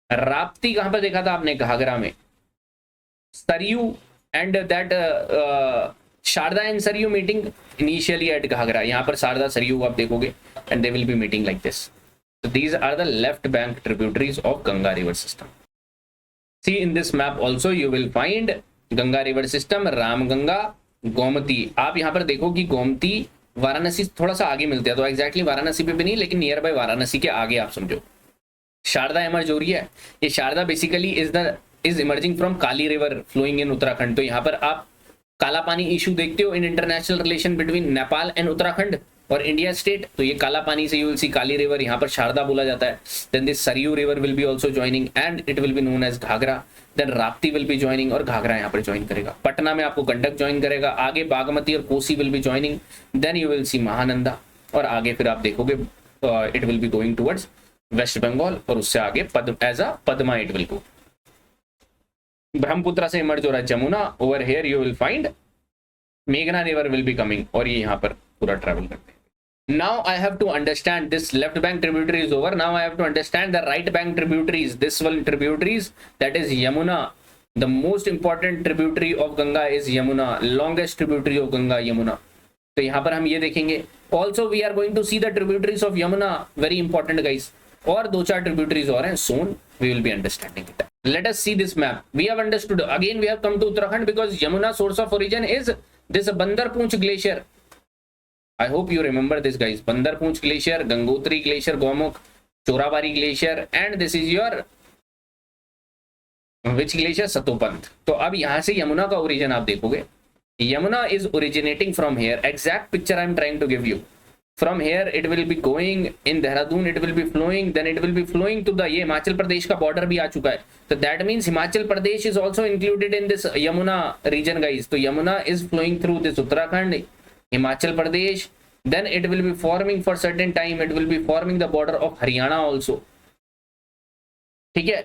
Rapti कहां पर देखा था आपने? घाघरा में. Sarayu and that Sharda and Saryu meeting initially at Ghaghara. यहां पर शारदा सरयू आप देखोगे and they will be meeting like this. So these are the left bank tributaries of Ganga river system. See in this map also you will find Ganga river system, Ramganga, Gomti. आप यहाँ पर देखो कि गोमती वाराणसी थोड़ा सा आगे मिलते हैं, तो एग्जैक्टली वाराणसी पे भी नहीं लेकिन नियर बाय वाराणसी के आगे आप समझो. शारदा इमर्ज हो रही है. ये Sharda basically is emerging from Kali river flowing in Uttarakhand. तो यहाँ पर आप काला पानी इशू देखते हो in international relation between Nepal and Uttarakhand. और इंडिया स्टेट, तो ये काला पानी से you will see Kali river, यहाँ पर शारदा बोला जाता है। Then this Saryu river will be also joining and it will be known as Ghaghara. Then Rapti will be joining और घाघरा यहाँ पर ज्वाइन करेगा। पटना में आपको गंडक ज्वाइन करेगा, आगे बागमती और Kosi will be joining, then you will see Mahananda, और आगे फिर आप देखोगे it will be going towards West Bengal, और उससे आगे as a Padma it will go. Brahmaputra से इमर्ज हो रहा है Jamuna, over here you will find मेघना रिवर विल बी कमिंग, और ये यहाँ पर पूरा ट्रेवल करते हैं। Now I have to understand this left bank tributary is over. Now I have to understand the right bank tributaries. This one tributaries, that is Yamuna. The most important tributary of Ganga is Yamuna. Longest tributary of Ganga, Yamuna. तो यहाँ पर हम ये देखेंगे. Also we are going to see the tributaries of Yamuna. Very important guys. और दो चार tributaries और हैं. Soon we will be understanding it. Let us see this map. We have understood. Again we have come to Uttarakhand because Yamuna source of origin is this Bandarpunch glacier. I hope you remember this guys. Bandarpunch glacier, Gangotri glacier, Gomukh, Chorabari glacier, and this is your which glacier? Satopant. तो अब यहाँ से यमुना का origin आप देखोगे. Yamuna is originating from here. Exact picture I am trying to give you. From here it will be going in Dehradun. It will be flowing. Then it will be flowing to the ये हिमाचल प्रदेश का border भी आ चुका है. तो that means Himachal Pradesh is also included in this Yamuna region guys. तो Yamuna is flowing through this Uttarakhand, Himachal Pradesh, then it will be forming for certain time, it will be forming the border of Haryana also. ठीक है,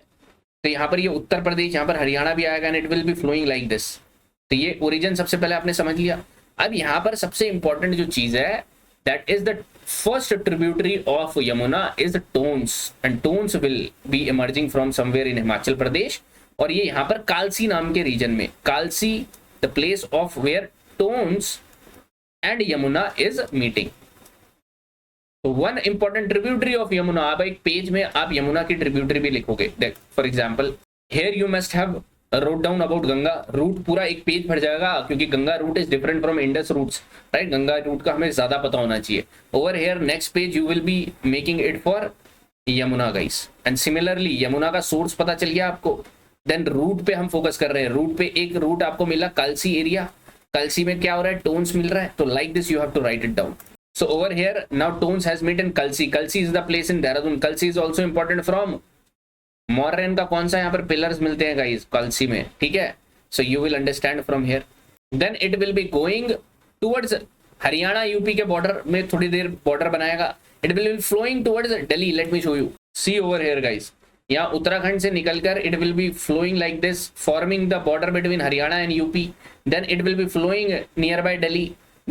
तो यहाँ पर ये उत्तर प्रदेश, यहाँ पर हरियाणा भी आएगा and it will be flowing like this. तो ये ओरिजिन सबसे पहले आपने समझ लिया. अब यहाँ पर सबसे इंपॉर्टेंट जो चीज है, that is the first tributary of Yamuna is Tons, and Tons will be emerging from somewhere in Himachal Pradesh. और ये यहाँ पर कालसी नाम के रीजन में, Kalsi the place of where Tons and Yamuna is meeting. So one important tributary of Yamuna. अब एक पेज में आप यमुना की ट्रिब्यूटरी भी लिखोगे. For example here you must have wrote down about Ganga route. पूरा एक पेज भर जाएगा क्योंकि Ganga route is different from Indus routes, right. Ganga route का हमें ज्यादा पता होना चाहिए. Over here next page you will be making it for Yamuna guys. And similarly Yamuna का सोर्स पता चल गया आपको. देन रूट पे हम फोकस कर रहे हैं. रूट पे एक रूट आपको मिला कालसी एरिया. कलसी में क्या हो रहा है? टोन्स मिल रहा है. तो like this you have to write it down. So over here now Tons has met in Kalsi. Kalsi is the place in Dehradun. Kalsi is also important from मॉर्रेन का कौन सा यहाँ पर पिलर्स मिलते हैं गाइस कलसी में, ठीक है. So you will understand from here. Then it will be going towards Haryana UP के बॉर्डर में थोड़ी देर बॉर्डर बनाएगा. It will be flowing towards Delhi. Let me show you. See over here guys, यहाँ उत्तराखंड से निकलकर it will be flowing like this, forming the border between Haryana and UP. Then it will be flowing nearby Delhi.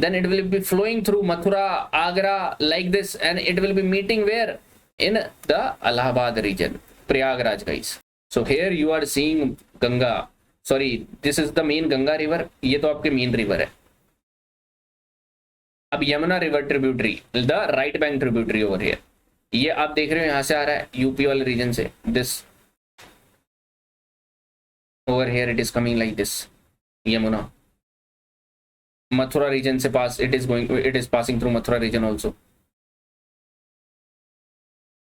Then it will be flowing through Mathura, Agra, like this, and it will be meeting where? In the Allahabad region, Prayagraj, guys. So here you are seeing Ganga. Sorry, this is the main Ganga river. ये तो आपके main river है. अब Yamuna river tributary, the right bank tributary over here. ये आप देख रहे हो यहाँ से आ रहा है यूपी वाले रीजन से. This over here it is coming like this. Yamuna Mathura region से pass it is passing through Mathura region also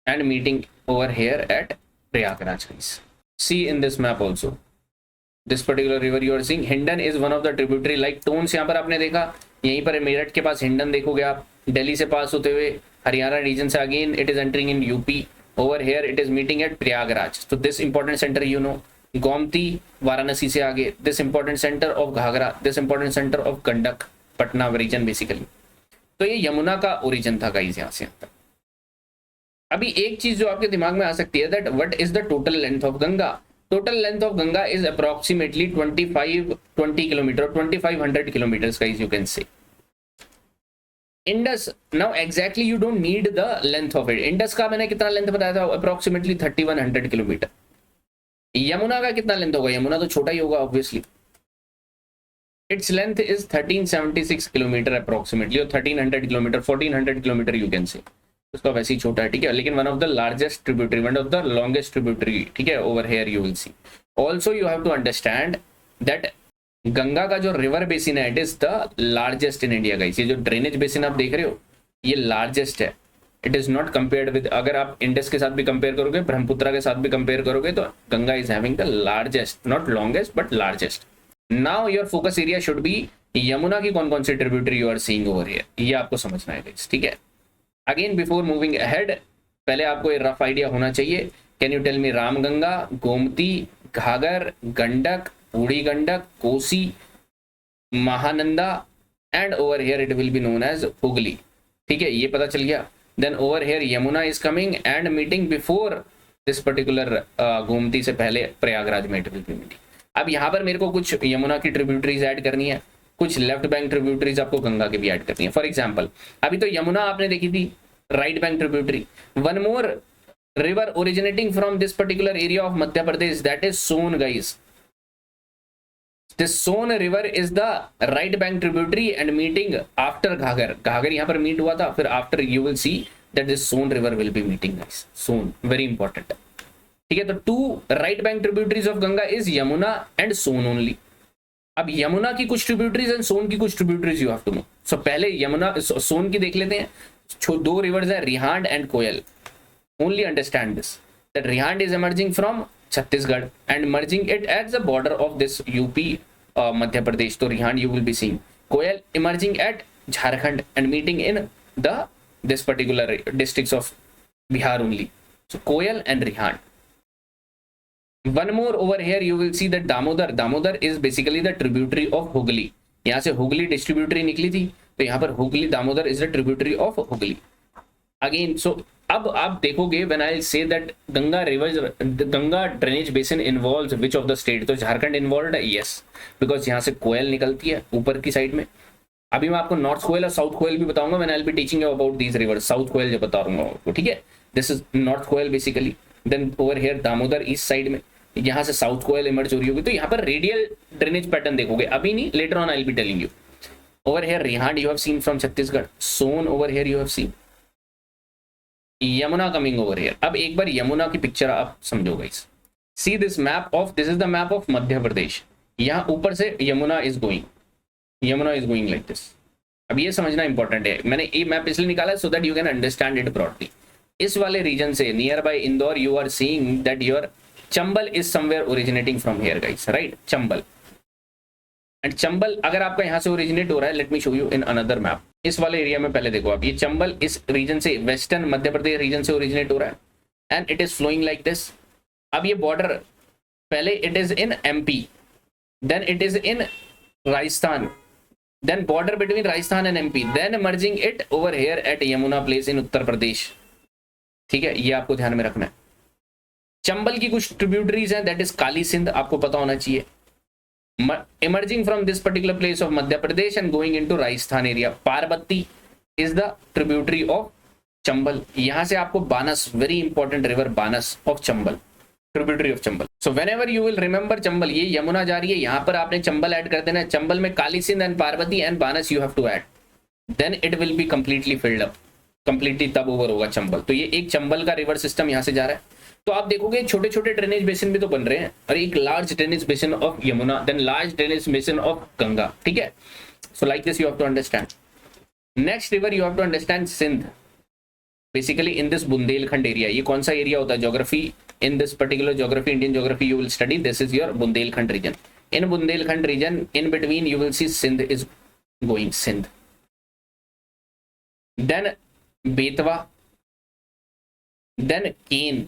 and meeting over here at Prayagraj. See in this map also this particular river you are seeing. Hindon is one of the tributary like Tons. यहाँ पर आपने देखा यहीं पर मेरठ के पास हिंडन देखोगे आप. दिल्ली से पास होते हुए हरियाणा रीजन से again it is entering in UP. Over here it is meeting at Prayagraj. तो this important centre you know. Gomti Varanasi से आगे this important centre of Ghaghara. This important centre of Gandak, Patna region basically. तो ये यमुना का ओरिजिन था गाइस यहाँ से. अभी एक चीज जो आपके दिमाग में आ सकती है that what is the total length of Ganga. Total length of Ganga is approximately 20 kilometre, 2500 kilometres guys you can से. Indus now exactly you don't need the length of it. Indus का मैंने कितना लेंथ बताया था? Approximately 3100 kilometre. यमुना का कितना लेंथ होगा? यमुना तो छोटा ही होगा obviously. Its length is 1376 kilometre approximately, और 1300 किलोमीटर, 1400 किलोमीटर यू कैन से. उसका वैसे ही छोटा है, ठीक है. लेकिन one of the largest tributary, one of the longest tributary, ठीक है. Over here you will see. Also you have to understand that Ganga का जो रिवर बेसिन है it is the largest in India guys. ये जो ड्रेनेज बेसिन आप देख रहे हो ये लार्जेस्ट है. It is not compared with, अगर आप इंडस के साथ भी कंपेयर करोगे, ब्रह्मपुत्र के साथ भी कंपेयर करोगे, तो Ganga is having the largest, not longest but largest. Now your focus area should be Yamuna की कौन कौन सी tributary you are seeing over here, ये आपको समझना है गाइस, ठीक है। अगेन बिफोर मूविंग अहेड, पहले आपको ये रफ आइडिया होना चाहिए। Can you tell me Ramganga, Gomti, Ghaghar, Gandak, Burhi Gandak, Kosi, Mahananda and over here it will be known as Hooghly, ठीक है, ये पता चल गया। Then over here Yamuna is coming and meeting before this particular, Gomti से पहले प्रयागराज में इट विल बी मीटिंग। अब यहाँ पर मेरे को कुछ यमुना की ट्रिब्यूटरीज ऐड करनी है, कुछ लेफ्ट बैंक ट्रिब्यूटरीज आपको गंगा की भी ऐड करनी है। फॉर एग्जाम्पल अभी तो यमुना आपने देखी थी, right bank tributary. One more river originating from this particular area of Madhya Pradesh, that is Son guys. This Son river is the right bank tributary and meeting after Ghaghar. Ghaghar यहाँ पर मीट हुआ था, फिर after you will see that this Son river will be meeting guys, Son, very important, ठीक है। तो two right bank tributaries of Ganga is Yamuna and Son only. अब यमुना की कुछ ट्रिब्यूटरीज एंड सोन की कुछ tributaries you have to know. So पहले यमुना सोन की देख लेते हैं। दो रिवर्स है Rihand and Koel. Only understand this that Rihand is emerging from Chhattisgarh and merging it at the border of this UP Madhya Pradesh, तो Rihand you will be seeing. Koel emerging at Jharkhand and meeting in the this particular districts of Bihar only. So Koyal and Rihan. One more over here you will see that Damodar. Damodar is basically the tributary of Hooghly. यहाँ से हुगली डिस्ट्रीब्यूटरी निकली थी, तो यहाँ पर Hooghly, Damodar is the tributary of Hooghly. Again so अब आप देखोगे when I say that Ganga river, Ganga drainage basin involves which of the state, तो झारखंड इन्वॉल्व्ड है, यस, बिकॉज यहाँ से कोयल निकलती है ऊपर की साइड में। अभी मैं आपको नॉर्थ कोयल और साउथ कोयल भी बताऊंगा when I will be teaching you about these rivers. South Koel जो बता रहा हूँ आपको, ठीक है, this is north Koel basically. Then over here Damodar east side में, यहाँ से साउथ कोयल इमर्ज हो रही होगी, तो यहाँ पर रेडियल ड्रेनेज पैटर्न देखोगे, अभी नहीं, later on I will be telling you. Over here Rihand you have seen from Chhattisgarh, Son over here you have seen, Yamuna coming over here. अब एक बार यमुना की पिक्चर आप समझो guys, see this map of, this is the map of Madhya Pradesh. यहाँ ऊपर से Yamuna is going like this. अब ये समझना इंपॉर्टेंट है, मैंने ये मैप इसलिए निकाला so that you can understand it broadly. इस वाले रीजन से nearby Indore you are seeing that your Chambal is somewhere originating from here guys, right, Chambal. And Chambal अगर आपका यहाँ से ओरिजिनेट हो रहा है, let me show you in another map. इस वाले एरिया में पहले देखो आप, ये चंबल इस रीजन से, वेस्टर्न मध्य प्रदेश रीजन से ओरिजिनेट हो रहा है and it is flowing like this. अब ये बॉर्डर पहले it is in MP, then it is in Rajasthan, then border between Rajasthan and MP, then merging it over here at Yamuna place in Uttar Pradesh, ठीक है, ये आपको ध्यान में रखना है। चंबल की कुछ ट्रिब्यूटरीज हैं, दैट इज काली सिंध, आपको पता होना चाहिए। emerging from this particular place of Madhya Pradesh and going into Rajasthan area, Parvati is the tributary of Chambal. यहां से आपको Banas, very important river Banas of Chambal, tributary of Chambal. So whenever you will remember Chambal, ये यमुना जा रही है, यहाँ पर आपने चंबल ऐड कर देना है। चंबल में Kali Sindh and Parvati and Banas you have to add, then it will be completely filled up, completely तब ओवर होगा चंबल। तो ये एक चंबल का रिवर सिस्टम यहाँ से जा रहा है। तो आप देखोगे छोटे छोटे ड्रेनेज बेसिन भी तो बन रहे हैं, और एक large drainage basin of Yamuna, then large drainage basin of Ganga, ठीक है। So like this you have to understand. Next river you have to understand Sindh, basically in this Bundelkhand area. ये कौन सा एरिया होता है, geography, in this particular geography, Indian geography you will study, this is your Bundelkhand region. In Bundelkhand region, in between you will see Sindh is going, Sindh. Then Betwa, then Kain.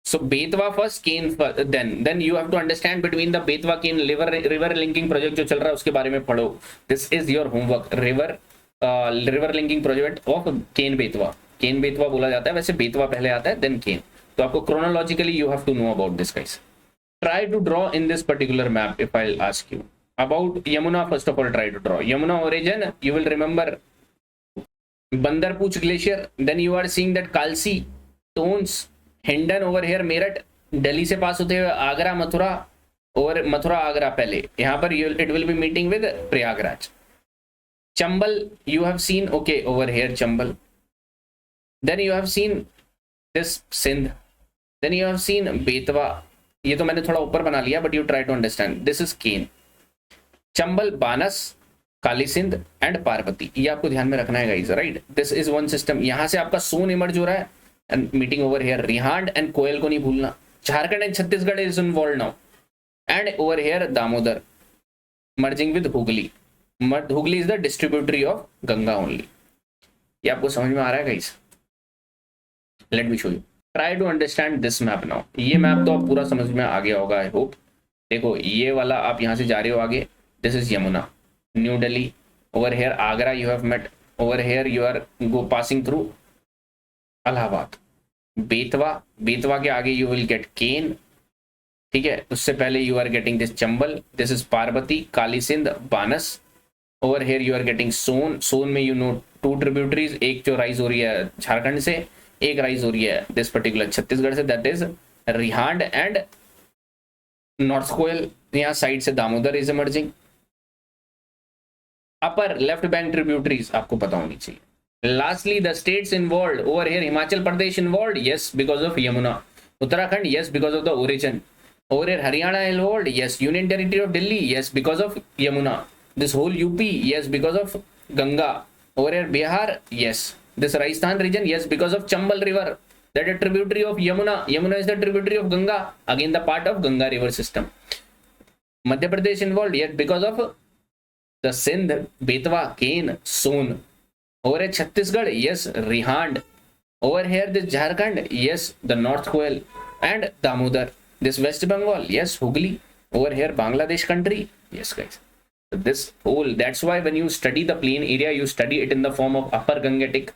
So Betwa first, Kain first, then you have to understand between the Betwa Kain river linking project जो चल रहा है उसके बारे में पढ़ो. This is your homework. river linking project of Kain Betwa. Kain Betwa बोला जाता है, वैसे Betwa पहले आता है, then Kain. तो आपको chronologically you have to know about this guys. Try to draw in this particular map if I'll ask you about Yamuna. First of all, try to draw Yamuna origin. You will remember Bandarpooch glacier. Then you are seeing that Kalsi, Tons, Hindon over here, Meerut, Delhi से पास होते हुए आगरा, मथुरा, और मथुरा आगरा पहले, यहाँ पर it will be meeting with Prayagraj. Chambal you have seen, okay, over here Chambal. Then you have seen this Sindh. Then you have seen Betwa. ये तो मैंने थोड़ा ऊपर बना लिया, but you try to understand. This is Kain. Chambal, Banas, Kali Sindh and Parvati, ये आपको ध्यान में रखना है guys, right. This is one system. यहाँ से आपका सोन इमर्ज हो रहा है and meeting over here Rihand and Koel को नहीं भूलना। Jharkhand and Chhattisgarh is involve now and over here Damodar, merging with Hooghly. Hooghly is the distributary of Ganga only. ये आपको समझ में आ रहा है guys? Let me show you. Try to understand this map now. ये मैप तो आप पूरा समझ में आ गया होगा, आई होप. देखो ये वाला आप यहाँ से जा रहे हो आगे, this is Yamuna. New Delhi, over here Agra you have met, over here you are go passing through Allahabad. Betwa, Betwa के आगे यू विल गेट केन. ठीक है, उससे पहले you are getting this Chambal, this is Parvati, Kali Sindh, Banas. Over here you are getting Son. Son में यू नो 2 ट्रिब्यूटरीज, एक जो राइज हो रही है झारखंड से, एक राइज हो रही है दिस पर्टिकुलर छत्तीसगढ़ से, that is Rihand and North Koel. यहाँ साइड से Damodar is emerging. Upper left bank tributaries आपको पता होनी चाहिए. Lastly the states involved, over here Himachal Pradesh involved, yes because of Yamuna. Uttarakhand, yes because of the origin. Over here Haryana involved, yes. Union territory of Delhi, yes because of Yamuna. This whole UP, yes because of Ganga. Over here Bihar, yes. This Rajasthan reason, yes because of Chambal river, that is tributary of Yamuna. Yamuna is the tributary of Ganga, again the part of Ganga river system. Madhya Pradesh involved, yes because of the Sindh, Betwa, Kain, Son. Over here Chhattisgarh, yes Rihand. Over here this Jharkhand, yes the North Koel and Damodar. This West Bengal, yes Hooghly. Over here Bangladesh country, yes guys. This whole, that's why when you study the plain area, you study it in the form of upper Gangetic,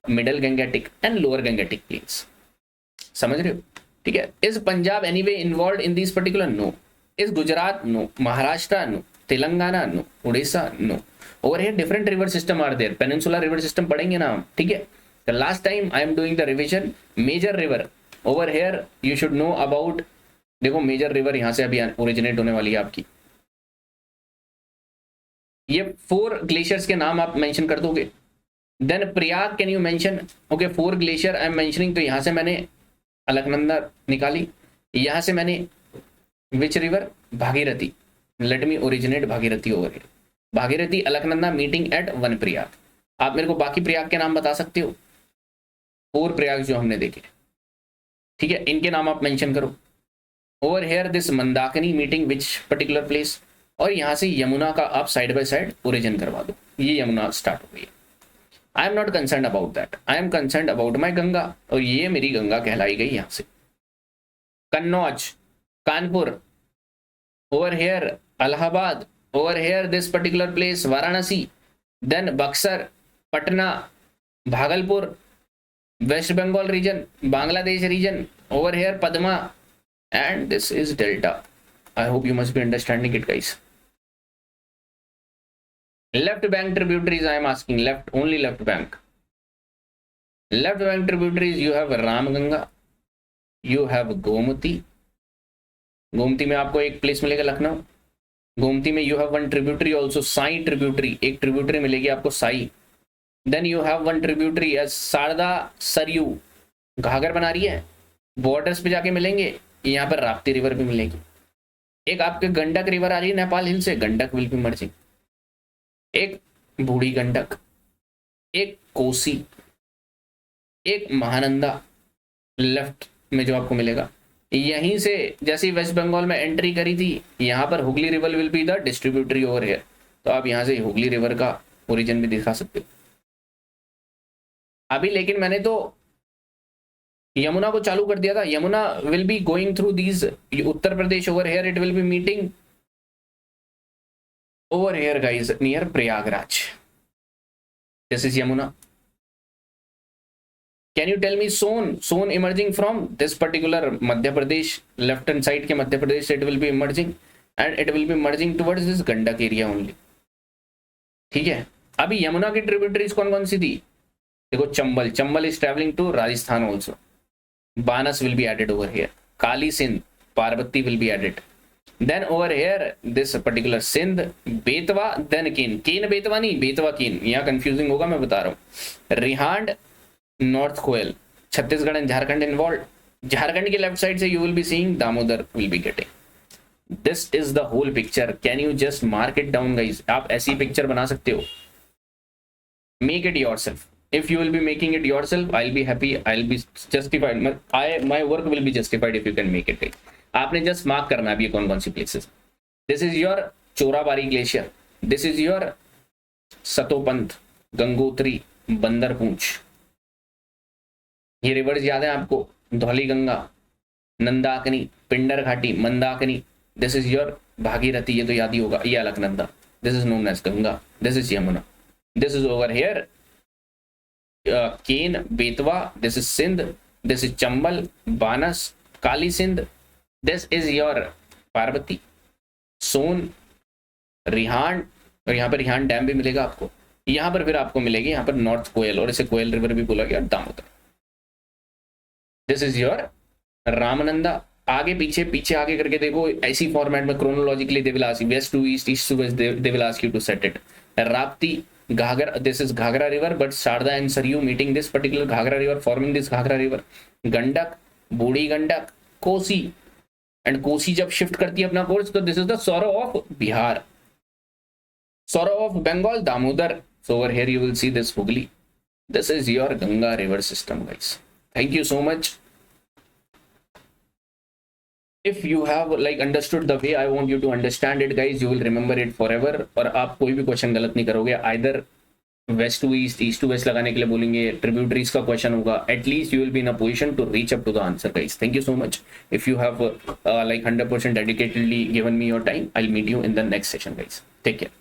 middle Gangetic and lower Gangetic plains. समझ रहे हो? ठीक है. Is Punjab anyway involved in these particular? No. Is Gujarat? No. Maharashtra? No. Telangana? No. Odisha? No. Over here different river system are there. Peninsular river system पढ़ेंगे ना हम. ठीक है. The last time I am doing the revision, major river. Over here you should know about, देखो major river यहाँ से अभी originate होने वाली है आपकी. ये 4 ग्लेशियर्स के नाम आप मेंशन कर दोगे. Then Prayag can you mention? Okay 4 glacier I am mentioning. तो यहां से मैंने अलकनंदा निकाली, यहां से मैंने which river? Bhagirathi. Let me originate Bhagirathi over here. Bhagirathi Alaknanda meeting at 1 Prayag. आप मेरे को बाकी प्रयाग के नाम बता सकते हो? 4 प्रयाग जो हमने देखे, ठीक है, इनके नाम आप मेंशन करो. Over here this Mandakini meeting which particular place. और यहां से यमुना का आप साइड बाय साइड ओरिजिन करवा दो. ये यमुना स्टार्ट हो गई है. I am not concern about that, I am concern about my Ganga. और ये मेरी गंगा कहलाई गई यहां से. Kannauj, Kanpur, over here Allahabad, over here this particular place Varanasi, then Buxar, Patna, Bhagalpur, West Bengal region, Bangladesh region, over here Padma, and this is delta. I hope you must be understanding it, guys. Left bank tributaries I am asking. Left, only left bank. Left bank tributaries you have Ramganga, you have Gomati. Gomti में आपको एक प्लेस मिलेगा लखनऊ. गोमती में you have one tributary also, Sai tributary. एक ट्रिब्यूटरी मिलेगी आपको Sai. Then you have one tributary as Sharda Saryu. घाघर बना रही है, बॉर्डर्स पे जाके मिलेंगे. यहाँ पर राप्ती रिवर भी मिलेगी. एक आपके गंडक रिवर आ रही है नेपाल हिल से, गंडक विल बी मर्जिंग. एक बूढ़ी गंडक, एक कोसी, एक महानंदा लेफ्ट में जो आपको मिलेगा. यहीं से जैसे ही वेस्ट बंगाल में एंट्री करी थी, यहाँ पर Hooghly river will be the distributary over here. तो आप यहाँ से हुगली रिवर का ओरिजिन भी दिखा सकते हो अभी. लेकिन मैंने तो यमुना को चालू कर दिया था. Yamuna will be going through these Uttar Pradesh. Over here it will be meeting over here guys near Prayagraj. This is Yamuna. Can you tell me Son? Son emerging from this particular Madhya Pradesh, left hand side के मध्य प्रदेश से it will be emerging and it will be merging towards this Gandak area only. ठीक है. अभी यमुना की ट्रिब्यूटरीज कौन कौन सी थी? देखो Chambal, Chambal is travelling to Rajasthan also. Banas will be added over here. Kali Sindh, Parvati will be added. Then over here, this particular Sindh, Betwa, then Kain. Kain Betwa नहीं, Betwa Kain. यहाँ confusing होगा, मैं बता रहा हूँ. Rihand, North Koel, Chhattisgarh and Jharkhand involved. Jharkhand के लेफ्ट साइड से you will be seeing Damodar will be getting. This is the whole picture. Can you just mark it down, guys? आप ऐसी पिक्चर बना सकते हो. Make it yourself. If you will be making it yourself, I'll be happy. I'll be justified. My work will be justified if you can make it. आपने just mark करना है अभी कौन कौन सी places. This is your Chorabari glacier, this is your Satopanth, Gangotri, Bandarpunch. ये रिवर्स याद है आपको, धौली गंगा, नंदाकनी, पिंडर घाटी, Mandakini, this is your Bhagirathi, ये तो याद ही होगा, ये Alaknanda, this is known as Ganga, this is Yamuna, this is over here Ken, Betwa, this is Sindh, this is Chambal, Banas, Kali Sindh, this is your Parvati, Son, Rihand, और यहाँ पर रिहान डैम भी मिलेगा आपको। यहाँ पर फिर आपको मिलेगी यहाँ पर नॉर्थ कोयल, और इसे कोयल रिवर भी बोला गया, Damodar. This is your Ramnanda. आगे पीछे पीछे आगे करके देखो, ऐसी फॉर्मेट में chronologically they will ask you west to east, east to west, they will ask you to set it. Rapti, Ghaghara, this is Ghaghara river, but Sharda and Saryu meeting this particular Ghaghara river, forming this Ghaghara river. Gandak, Burhi Gandak, Kosi, and Kosi जब शिफ्ट करती है अपना कोर्स, तो this is the sorrow of Bihar, sorrow of Bengal, Damodar. So over here you will see this Hooghly. This is your Ganga river system, guys. Thank you so much. If you have like understood the way I want you to understand it, guys, you will remember it forever. और आप कोई भी क्वेश्चन गलत नहीं करोगे। Either west to east, east to west लगाने के लिए बोलेंगे, tributaries का क्वेश्चन होगा, at least you will be in a position to reach up to the answer, guys. Thank you so much. If you have like 100% dedicatedly given me your time, I'll meet you in the next session, guys. Take care.